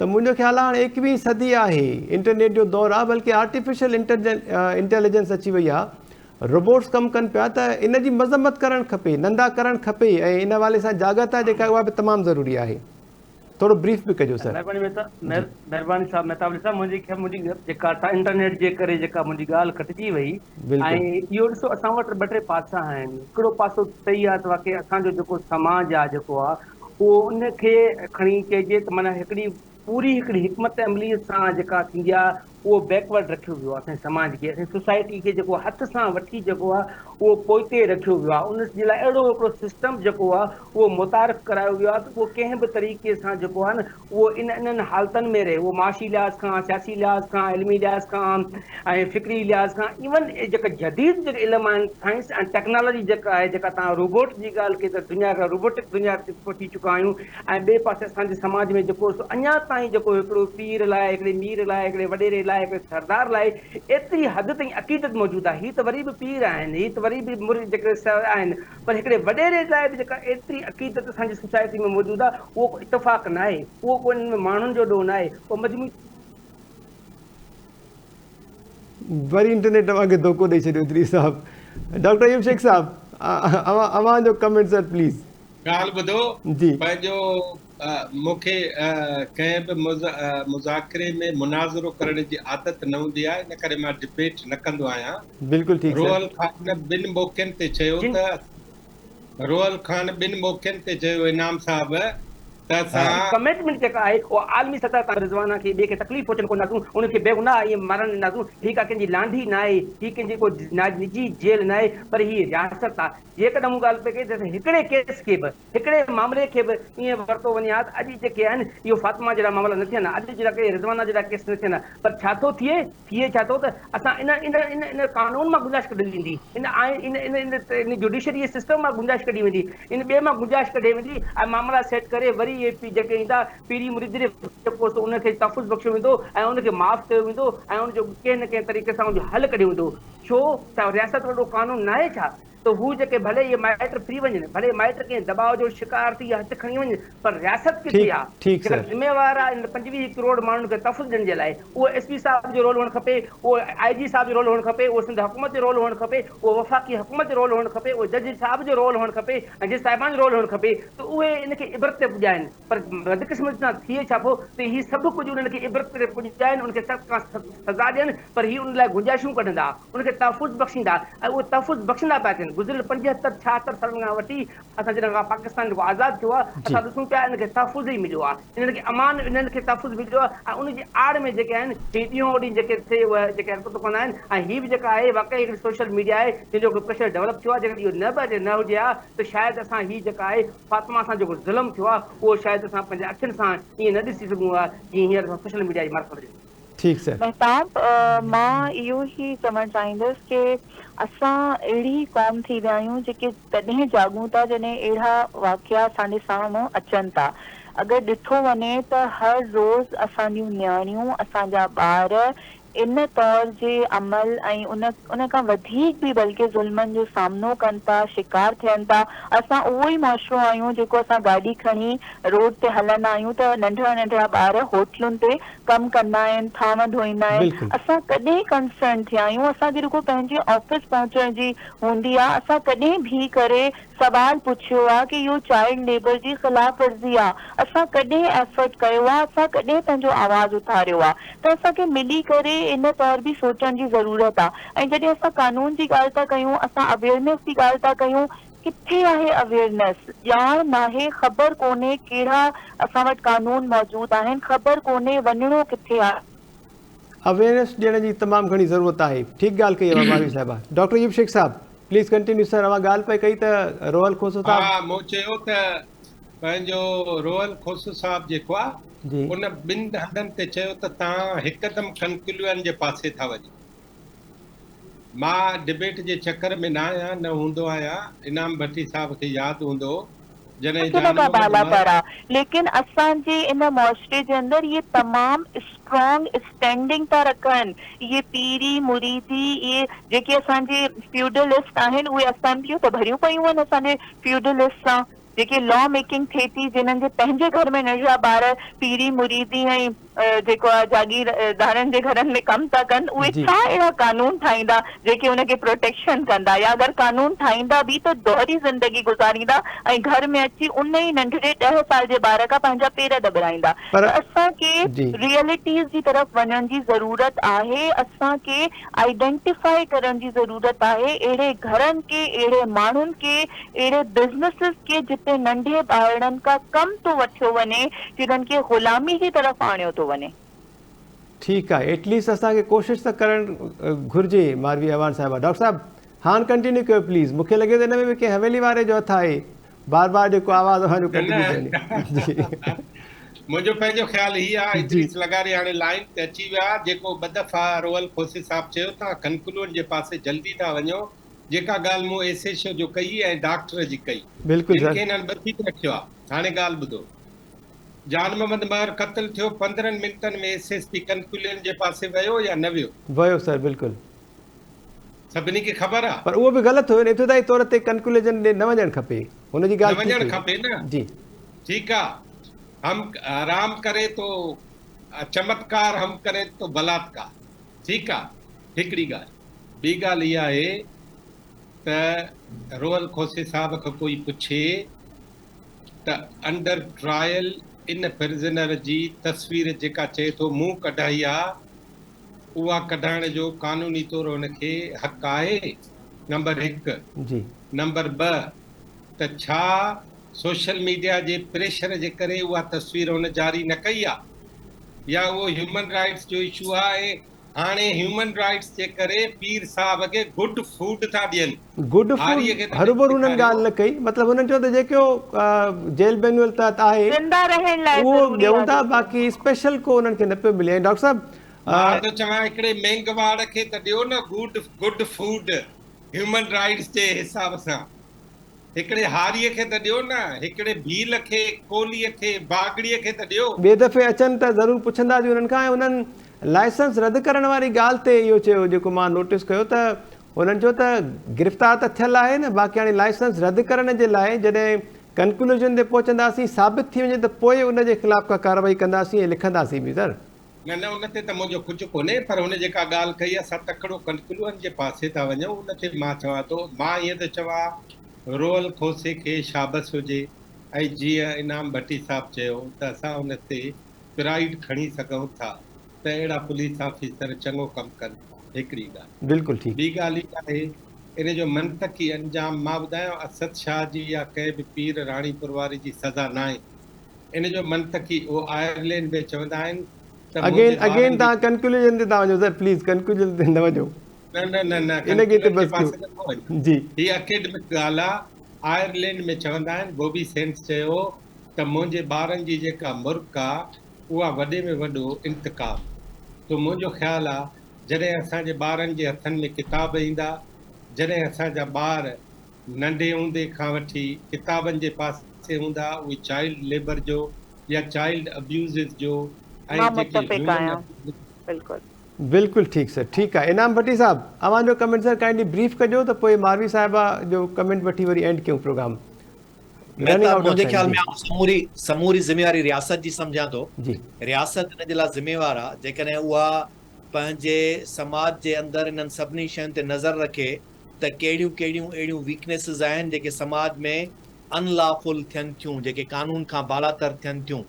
त मुंहिंजो ख़्यालु आहे हाणे 21वीं सदी आहे, इंटरनेट जो दौरु आहे, बल्कि आर्टिफिशियल इंटेलिजेंस अची वई आहे, रोबोट्स कमु कनि पिया, त इन जी मज़म्मत करणु खपे, नंढा करणु खपे, ऐं इन हवाले सां जागरता जेका उहा बि तमामु ज़रूरी आहे। थोरो ब्रीफ बि कजो सर। महिरबानी साहब, मेहताब साहब, मुंहिंजी जेका इंटरनेट जे करे जेका मुंहिंजी ॻाल्हि कटिजी वई, ऐं इहो ॾिसो असां वटि ॿ टे पासा आहिनि। हिकिड़ो पासो सही आहे त की असांजो जेको समाज आहे जेको आहे उहो उनखे खणी चइजे त माना हिकिड़ी पूरी हिकिड़ी हिकमत अमली सां जेका थींदी आहे उहो बैकवर्ड रखियो वियो आहे असांजे समाज खे, असांजी सोसाइटी खे जेको हथ सां वठी जेको आहे उहो पोइते रखियो वियो आहे। उन जे लाइ अहिड़ो हिकिड़ो सिस्टम जेको आहे उहो मुतारिफ़ करायो वियो आहे त उहो कंहिं बि तरीक़े सां जेको आहे न उहो इन्हनि हालतुनि में रहे, उहो माशी लिहाज़ खां, सियासी लिहाज़ खां, इल्मी लिहाज़ खां ऐं फ़िक्री लिहाज़ खां, इवन जेका जदीद जेके इल्म आहिनि, साइंस ऐं टेक्नोलॉजी जेका आहे, जेका तव्हां रोबोट जी ॻाल्हि कई त दुनिया खां रोबोटिक दुनिया ते पहुची चुका आहियूं। ऐं ॿिए पासे असांजे समाज में जेको अञा ताईं जेको हिकिड़ो पीर लाइ, हिकिड़े मीर लाइ, हिकिड़े वॾेरे लाइ, हिकिड़े सरदार लाइ एतिरी हद ताईं अक़ीदत मौजूदु आहे। हीअ त वरी बि पीर आहिनि, हीअ त वरी बि जेके आहिनि, पर हिकिड़े वॾेरे लाइ बि जेका एतिरी अक़ीदत असांजी सोसाइटी में मौजूदु आहे उहो को इतफ़ाक़ न आहे, उहो को इन में माण्हुनि जो ॾोह न आहे, उहो मजमूई वरी इंटरनेट तव्हांखे धोखो ॾेई छॾियो इदरीस साहब। डॉक्टर अयूब शेख साहब, अव्हांजो कमेंट सर प्लीज़। ॻाल्हि ॿुधो जी, पंहिंजो मूंखे कंहिं बि मुज़ाकिरे में मुनाज़रो करण जी आदत न हूंदी आहे, इन करे मां डिबेट न कंदो आहियां। बिल्कुलु ठीकु। रोहल ख़ान ॿिनि मौक़नि ते चयो त रोहल ख़ान ॿिनि मौक़नि ते चयो इनाम साहब त असां कमिटमेंट जेका आहे उहो आलमी सतह तां रिज़वाना खे ॿिए खे तकलीफ़ पहुचण कोन ॾींदासूं, उनखे बेगुनाह ईअं मारण ॾींदासूं। हीअ का कंहिंजी लांढी न आहे, हीअ कंहिंजी को निजी जेल न आहे, पर हीअ रियासत आहे। जेकॾहिं मूं ॻाल्हि पई कई त हिकिड़े केस खे बि, हिकिड़े मामले खे बि ईअं वरितो वञे हा त अॼु जेके आहिनि इहो फातिमा जहिड़ा मामला न थियनि, अॼु जहिड़ा के रिज़वाना जहिड़ा केस न थियनि। पर छा थो थिए छा थो त असां इन कानून मां गुंजाइश कढी वेंदी, इन जुडिशरी सिस्टम मां गुंजाइश कढी वेंदी, इन ॿिए मां गुंजाइश कढी वेंदी, ऐं मामला सेट करे वरी इहे जेके ईंदा पीरी मुरीद जेको उनखे तहफ़ुज़ बख़्शियो वेंदो ऐं उनखे माफ़ कयो वेंदो ऐं उनजो कंहिं न कंहिं तरीक़े सां उनजो हल कढियो वेंदो। छो छा रियासत वॾो कानून न आहे छा? त हू जेके भले इहे माइट फ्री वञनि, भले माइट कंहिं दबाव जो शिकार थी हथु खणी वञनि, पर रियासत किथे आहे? जेका ज़िम्मेवार आहे इन 25 करोड़ माण्हुनि खे तहफ़ुज़ ॾियण जे लाइ, उहो SP साहब जो रोल हुअणु खपे, उहो IG साहब जो रोल हुअणु खपे, उहो सिंध हुकूमत जो रोल हुअणु खपे, उहो वफ़ाक़ी हुकूमत जो रोल हुअणु खपे, उहो जज साहब जो रोल हुअणु खपे ऐं जज साहिबान जो रोल हुअणु खपे, त उहे इनखे इबरत ते पुॼाइनि। पर बदकिस्मती सां थिए छा पोइ त हीअ सभु कुझु उन्हनि खे इबरत ते पुॼाइनि, उनखे सख़्त खां सज़ा ॾियनि, पर हीअ उन लाइ गुंजाइशूं कढंदा, उनखे खे तहफ़ुज़ बख़्शींदा ऐं उहे तहफ़ुज़ बख़्शंदा पिया थियनि। गुज़िरियल 75-76 सालनि खां वठी असां जॾहिं खां पाकिस्तान जेको आज़ादु थियो आहे जी। असां ॾिसूं पिया इनखे तहफ़ुज़ ई मिलियो आहे, इन्हनि खे अमान, इन्हनि खे तहफ़ुज़ मिलियो आहे ऐं उनजी आड़ में जेके आहिनि ही ॾींहों ॾींहुं जेके थिए उहे जेके हरकतूं कंदा आहिनि ऐं हीअ बि जेका आहे वाक़ई हिकिड़ी सोशल मीडिया आहे जंहिंजो हिकिड़ो प्रेशर डेवलप थियो आहे। जेकॾहिं इहो न हुजे हा त शायदि असां हीअ जेका आहे फातिमा सां जेको ज़ुल्म थियो आहे उहो शायदि असां पंहिंजे अखियुनि सां ईअं न ॾिसी सघूं हा जीअं हींअर असां सोशल मीडिया जी मार्फत। ठीक सर। महताब, मां इहो ई चवणु चाहींदुसि कि असां अहिड़ी क़ौम थी विया आहियूं जेके तॾहिं जाॻूं था जॾहिं अहिड़ा वाक़िया असांजे साम्हूं अचनि था। अगरि ॾिठो वञे त हर रोज़ असांजूं नियाणियूं, असांजा ॿार इन तौर जे अमल ऐं उन खां वधीक बि बल्कि ज़ुल्मनि जो सामनो कनि था, शिकार थियनि था। असां उहो ई मुआशिरो आहियूं जेको असां गाॾी खणी रोड ते हलंदा आहियूं त नंढड़ा नंढड़ा ॿार होटलुनि ते कमु कंदा आहिनि, थांव धोईंदा आहिनि। बिल्कुलु। असां कॾहिं कंसर्न थिया आहियूं, असांखे रुगो पंहिंजे ऑफिस पहुचण जी हूंदी आहे, असां कॾहिं बीह करे सवाल पुछियो आहे कि इहो चाइल्ड लेबर जी ख़िलाफ़ वर्ज़ी आहे? असां कॾहिं एफर्ट कयो आहे? असां कॾहिं पंहिंजो आवाज़ उथारियो आहे? त असांखे मिली करे इन तौर बि सोचण जी ज़रूरत आहे। ऐं जॾहिं असां कानून जी ॻाल्हि था कयूं, असां अवेयरनेस जी ॻाल्हि था कयूं, किथे आहे अवेयरनेस? ॼाण नाहे, ख़बर कोन्हे कहिड़ा असां वटि कानून मौजूदु आहिनि, ख़बर कोन्हे वञिणो किथे आहे। अवेयरनेस ॾियण जी तमामु घणी ज़रूरत आहे। ठीकु ॻाल्हि कई आहे मावी साहिबा। डॉक्टर अयूब शेख साहब प्लीज़ कंटिन्यू सर। अवां ॻाल्हि पई कई त रोहल खोसो साहब। हा, मूं चयो त पंहिंजो रोहल खोसो साहब जेको आहे जी। उन ॿिनि हंधनि ते चयो त तव्हां हिकदमि कंक्लूजन जे पासे था वञो। मां डिबेट जे चकर में न आहियां, न हूंदो आहियां। इनाम भट्टी साहब खे यादि हूंदो जॾहिं जान मोहम्मद बाला, लेकिन असांजे इन मुआशरे जे अंदरि ये तमामु स्ट्रॉन्ग स्टैंडिंग था रखनि। ये पीरी मुरीदी, ये जेके असांजे फ्यूडलिस्ट आहिनि उहे असेंबलियूं त भरियूं पयूं आहिनि असांजे फ्यूडलिस्ट सां। जेके लॉ मेकिंग थिए थी, जिन्हनि जे पंहिंजे घर में नंढड़ा ॿार पीरी मुरीदी ऐं जेको आहे जागीरदारनि जे घरनि में कमु था कनि, उहे जी। छा अहिड़ा कानून ठाहींदा जेके उनखे प्रोटेक्शन कंदा? या अगरि कानून ठाहींदा बि त दोहरी ज़िंदगी गुज़ारींदा ऐं घर में अची उन ई नंढड़े 10 साल जे ॿार खां पंहिंजा पेर दॿराईंदा। पर त असांखे जी। रियलिटीज़ जी तरफ़ वञण जी ज़रूरत आहे। असांखे आइडेंटिफाई करण जी ज़रूरत आहे अहिड़े घरनि खे, अहिड़े माण्हुनि खे, अहिड़े बिज़नेसिस खे जिते नंढे ॿारनि खां कमु थो वठियो वञे, जिन्हनि खे ग़ुलामी जी तरफ़ आणियो थो वञे। ठीकु आहे, एटलीस्ट असांखे कोशिशि त करणु घुरिजे मारवी अवान साहिबा। डॉक्टर साहब हाणे कंटिन्यू कयो प्लीज़। मूंखे लॻे थो हिन में बि कंहिं हवेली वारे जो हथु आहे, बार बार जेको आवाज़ु असांजो कटिजी थो वञे। मुंहिंजो पंहिंजो ख़्यालु हीअ आहे, जी। इद्रीस लगारे हाणे लाइन ते अची विया। जेको ॿ दफ़ा रोहल खोसे साहब चयो था कंक्लूजन जे पासे जल्दी था वञो। जेका ॻाल्हि मूं एसएचओ जो कई ऐं डॉक्टर जी कई, बिल्कुलु जिन सर। खे हिननि बची रखियो आहे। हाणे ॻाल्हि ॿुधो, जान मोहम्मद महर क़त्ल थियो 15 मिंटनि में एसएसपी कंक्लूजन जे पासे वियो या न वियो? वियो सर, बिल्कुलु। सभिनी खे ख़बर आहे। पर उहो बि ग़लति हुयो, इब्तिदाई तौर ते कंक्लूजन ॾे न वञणु खपे, हुनजी न ॻाल्हि वञणु ठीकु खपे हुई। न। जी। ठीकु आहे, हम आराम करे तो चमत्कार, हम करे तो बलात्कार। ठीकु आहे, हिकिड़ी ॻाल्हि। ॿी ॻाल्हि इहा आहे त रोहल खोसे साहब खां कोई पुछे त अंडर ट्रायल इन प्रिज़नर जी तस्वीर जेका चए थो मूं कढाई आहे, उहा कढाइण जो कानूनी तौर हुनखे हक़ आहे? नंबर 1। जी। नंबर 2 त छा सोशल मीडिया जे प्रेशर जे करे उहा तस्वीर हुन जारी न कई आहे, या उहो ह्यूमन राइट्स जो इशू आहे? हाणे ह्यूमन राइट्स जे करे पीर साहब खे गुड फूड था ॾियनि। गुड फूड हरूभरू हुननि ॻाल्हि न कई, मतिलबु हुननि चयो त जेको जेल मैनुअल तहत आहे ज़िंदा रहण लाइ उहो ज़रूरी ॾियूं आहे था, जेको। बाक़ी स्पेशल को हुननि खे न पियो मिले। ऐं डॉक्टर साहब मां त चवां हिकिड़े मेंगवाड़ खे त ॾियो न गुड फूड ह्यूमन राइट्स जे हिसाब सां। हिकिड़े हारीअ खे त ॾियो न, हिकिड़े भील खे, कोलीअ खे, बागड़ीअ खे त ॾियो। ॿिए दफ़े अचनि त ज़रूरु पुछंदासीं हुननि खां। ऐं हुननि लाइसेंस रद्द करण वारी ॻाल्हि ते इहो चयो, जेको मां नोटिस कयो त हुननि चयो त गिरफ़्तार त थियल आहे न, बाक़ी हाणे लाइसेंस रद्द करण जे लाइ जॾहिं कंक्लूजन ते पहुचंदासीं, साबित थी वञे त पोइ उनजे ख़िलाफ़ का कार्रवाई कंदासीं ऐं लिखंदासीं बि सर। न उन ते त मुंहिंजो कुझु कोन्हे, पर हुन जेका ॻाल्हि कई असां तकिड़ो कंक्लूजन जे पासे था वञूं, उनते मां चवां थो, मां ईअं त चवां रोहल खोसे खे शाबस हुजे। ऐं जीअं इनाम भट्टी साहब चयो त असां उन ते प्राइड खणी सघूं था त अहिड़ा पुलिस ऑफिसर चङो कमु कनि था। हिकिड़ी ॻाल्हि। बिल्कुलु ठीकु। ॿी ॻाल्हि इहा आहे, इन जो मंतकी अंजाम मां ॿुधायां, असद शाह जी या कंहिं बि पीर राणीपुर वारी जी सज़ा न आहे। इन जो मंतकी उहो आयरलैंड में चवंदा आहिनि त अगेन तव्हां कंक्लूजन ते तव्हां वञो सर, प्लीज़ कंक्लूजन ते न वञो। न इनखे ते बस पासे नथो वञे। जी, हीअ एकेडमिक ॻाल्हि आहे। आयरलैंड में चवंदा आहिनि, बॉबी सेंस चयो त मुंहिंजे ॿारनि जी जेका मुर्क आहे उहा वॾे में वॾो इंतकाम। त मुंहिंजो ख़्यालु आहे जॾहिं असांजे ॿारनि जे हथनि में किताब ईंदा, जॾहिं असांजा ॿार नंढे हूंदे खां वठी किताबनि जे पासे हूंदा, उहे चाइल्ड लेबर जो या चाइल्ड अब्यूज़ जो ऐं मां जेके मुतफ़िक़ आहियां, बिल्कुलु। बिल्कुलु ठीकु सर, ठीकु आहे। इनाम भट्टी साहब, अव्हांजो कमेंट सर काइंडली ब्रीफ कजो त पोइ मारवी साहिबा जो कमेंट वठी वरी एंड कयूं प्रोग्राम। मुंहिंजे ख्याल में समूरी ज़िम्मेवारी रियासत जी सम्झां थो। जी, रियासत इन जे लाइ ज़िम्मेवार आहे जेकॾहिं उहा पंहिंजे समाज जे अंदरि इन्हनि सभिनी शयुनि ते नज़र रखे त कहिड़ियूं कहिड़ियूं अहिड़ियूं वीकनेसिस आहिनि जेके समाज में अनलॉफुल थियनि थियूं, जेके कानून खां बालातर थियनि थियूं,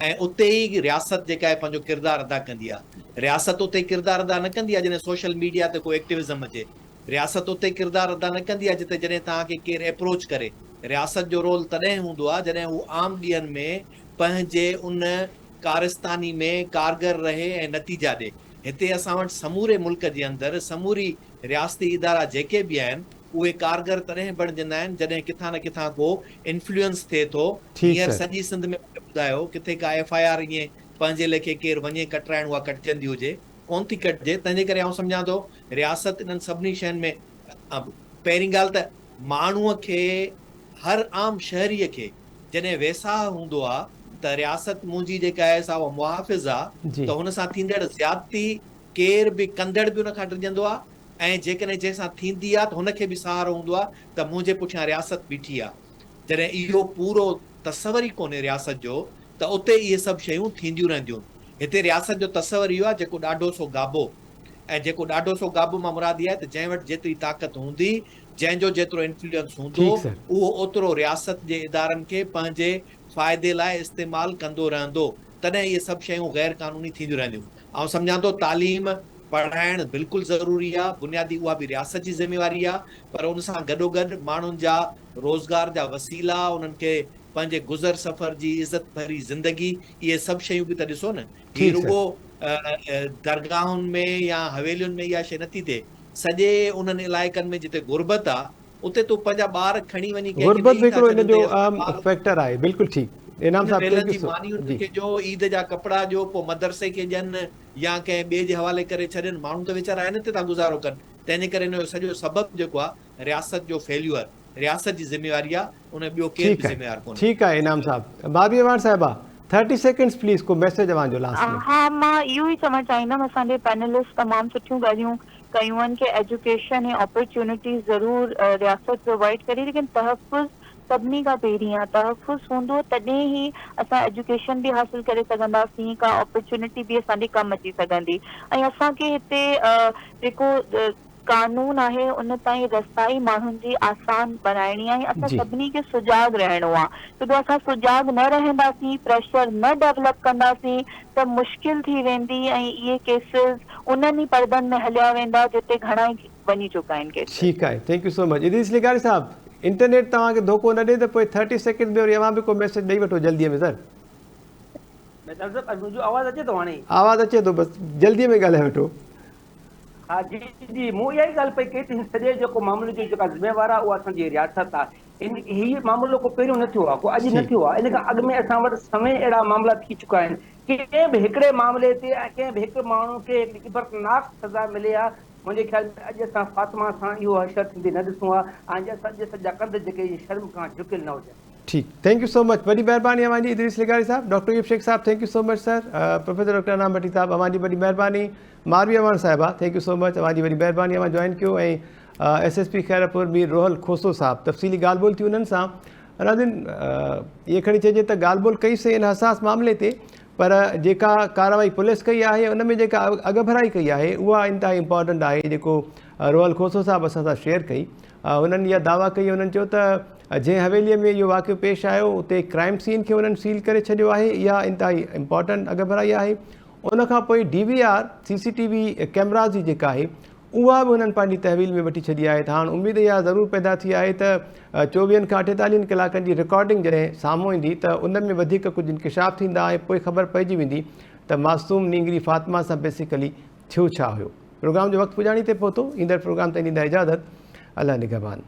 ऐं उते ई रियासत जेका आहे पंहिंजो किरदारु अदा कंदी आहे। रियासत उते किरदारु अदा न कंदी आहे जॾहिं सोशल मीडिया ते को एक्टिविज़म अचे। रियासत उते किरदारु अदा न कंदी आहे जिते जॾहिं तव्हांखे केरु अप्रोच करे। रियासत जो रोल तॾहिं हूंदो आहे जॾहिं हू आम ॾींहंनि में पंहिंजे उन कारस्तानी में कारगर रहे ऐं नतीजा ॾे। हिते असां वटि समूरे मुल्क जे अंदरि समूरी रियासती इदारा जेके बि आहिनि उहे कारगर तॾहिं बणिजंदा आहिनि जॾहिं किथां न किथां को इन्फ्लुएंस थिए थो। हींअर सॼी सिंध में ॿुधायो किथे का FIR ईअं पंहिंजे लेखे केरु वञे कटराइण उहा कटजंदी हुजे, कोन थी कटिजे। तंहिंजे करे आउं सम्झां थो रियासत इन्हनि सभिनी शयुनि में पहिरीं ॻाल्हि त माण्हूअ खे, हर आम शहरीअ खे जॾहिं वेसाह हूंदो आहे त रियासत मुंहिंजी जेका आहे सा उहा मुहाफ़िज़ आहे, त हुन सां थींदड़ ज़्यादती केरु बि कंदड़ बि उन खां डिॼंदो आहे, ऐं जेकॾहिं जंहिंसां थींदी आहे त हुनखे बि सहारो हूंदो आहे त मुंहिंजे पुठियां रियासत बीठी आहे। जॾहिं इहो पूरो तसवर ई कोन्हे रियासत जो, त उते इहे सभु शयूं थींदियूं रहंदियूं। हिते रियासत जो तसवर इहो आहे जेको ॾाढो सो गाबो, ऐं जेको ॾाढो सो गाबो मां मुराद इहा आहे त जंहिं वटि जेतिरी ताक़त हूंदी, जंहिंजो जेतिरो इन्फ्लुएंस हूंदो, उहो ओतिरो रियासत जे इदारनि खे पंहिंजे फ़ाइदे लाइ इस्तेमालु कंदो रहंदो। तॾहिं इहे सभु शयूं गैर क़ानूनी थींदियूं रहंदियूं। ऐं सम्झां थो तालीम पढ़ाइणु बिल्कुलु ज़रूरी आहे, बुनियादी उहा बि रियासत जी ज़िम्मेवारी आहे, पर उन सां गॾोगॾु माण्हुनि जा रोज़गार जा वसीला, उन्हनि खे पंहिंजे गुज़र सफ़र जी इज़त भरी ज़िंदगी, इहे सभु शयूं बि त ॾिसो न। हीअ रुॻो दरगाहुनि में या हवेलियुनि में इहा शइ नथी थिए, सॼे उन्हनि इलाइक़नि में जिते गुरबत आहे उते तूं पंहिंजा ॿार खणी वञी गुरबत बि हिकिड़ो इन जो फैक्टर आहे। बिल्कुलु ठीकु। इनाम साहब जी मानियुनि खे जो ईद जा कपिड़ा जो पोइ मदरसे खे ॾियनि या कंहिं ॿिए जे हवाले करे छॾनि, माण्हू त वीचारा आहिनि हिते था गुज़ारो कनि। तंहिंजे करे हिन जो सॼो सबबु जेको आहे रियासत जो फेल्यूअर, रियासत जी ज़िम्मेवारी आहे, उन ॿियो केरु बि ज़िम्मेवार कोन्हे। ठीकु आहे इनाम साहब। मारवी अवान साहिबा 30 सेकंड्स प्लीज़, को मैसेज अवांजो लास्ट में। हाँ, मां इहो ई चवणु चाहींदमि, असांजे पैनलिस्ट तमामु सुठियूं ॻाल्हियूं कयूं आहिनि कि एजुकेशन ऐं अपॉर्चुनिटीज़ ज़रूरु रियासत प्रोवाइड करे, लेकिन तहफ़ुज़ सभिनी खां पहिरीं आहे। तहफ़ुज़ हूंदो तॾहिं ई असां एजुकेशन बि हासिल करे सघंदासीं, का अपॉर्चुनिटी बि असांजी कमु अची सघंदी। ऐं असांखे हिते जेको कानून आहे उन ताईं रसाई माण्हुनि जी आसान बनाइणी आहे। असां सभिनी खे सुजाग रहणो आहे। छो जो असां सुजाग न रहंदासीं, प्रेशर न डेवलप कंदासीं त मुश्किल थी वेंदी, ऐं इहे केसिस उन्हनि ई परदनि में हलिया वेंदा जिते घणा ई वञी चुका आहिनि केसिस। ठीकु आहे, thank you so much. Idrees लिगारी साहब, इंटरनेट तव्हांखे धोखो न ॾे त पोइ 30 सेकंड में वरी अवां बि को मैसेज ॾेई वठो जल्दीअ में सर। आवाज़ अचे थो हाणे? आवाज़ अचे थो, बसि जल्दीअ में ॻाल्हाए वठो। हाँ जी जी, मूं इहा ई ॻाल्हि पई कई त सॼे जेको मामले जो जेका ज़िम्मेवार आहे उहा असांजी रियासत आहे। हीउ मामिलो को पहिरियों न थियो आहे, को अॼु न थियो आहे। इन खां अॻु में असां वटि समय अहिड़ा मामला थी चुका आहिनि कि कंहिं बि हिकिड़े मामले ते ऐं कंहिं बि हिकु माण्हू खे हिकिड़ी इबरतनाक सज़ा मिले आहे। मुंहिंजे ख़्याल में अॼु असां फातिमा सां इहो हशर थींदे न ॾिसूं आहे, ऐं अॼु सॼा कंध जेके शर्म खां झुकियल न हुजनि। ठीक, थैंक यू सो मच, वॾी महिरबानी अवांजी इदरीस लिगारी साहब। डॉक्टर यूब शेख साहब, thank you so much sir. Professor doctor Inam Bhatti साहब, अवांजी वॾी महिरबानी। मारवी अवान साहिबा, थैंक यू सो मच, अवांजी वॾी महिरबानी अवां जॉइन कयो। ऐं SSP खैरपुर मीर रोहल खोसो साहब, तफ़सीली ॻाल्हि ॿोल थी उन्हनि सां। नाज़रीन, इहे खणी चइजे त ॻाल्हि ॿोल कई से इन हसास मामले ते, पर जेका कार्रवाई पुलिस कई आहे उन में जेका अॻभराई कई आहे उहा इंतिहाई इंपॉर्टेंट आहे। जेको रोहल खोसो साहब असां सां शेयर कई, उन्हनि इहा दावा कई, उन्हनि चयो त जंहिं हवेलीअ में इहो वाक़ियो पेश आयो उते क्राइम सीन खे उन्हनि सील करे छॾियो आहे। इहा इंतिहाई इंपॉर्टेंट अॻभराई आहे। उन खां पोइ DVR CCTV कैमराज़ जी जेका आहे उहा बि हुननि पंहिंजी तहवील में वठी छॾी आहे। त हाणे उमेद इहा ज़रूरु पैदा थी आहे त 24 खां 48 कलाकनि जी रिकॉर्डिंग जॾहिं साम्हूं ईंदी त उन में वधीक कुझु इंकिशाफ़ थींदा ऐं पोइ ख़बर पइजी वेंदी त मासूम नींगरी फ़ातिमा सां बेसिकली थियो छा हुयो। प्रोग्राम जो वक़्तु पुॼाणी ते पहुतो। ईंदड़ प्रोग्राम ताईं ॾींदा इजाज़त। अल्लाह निगहबान।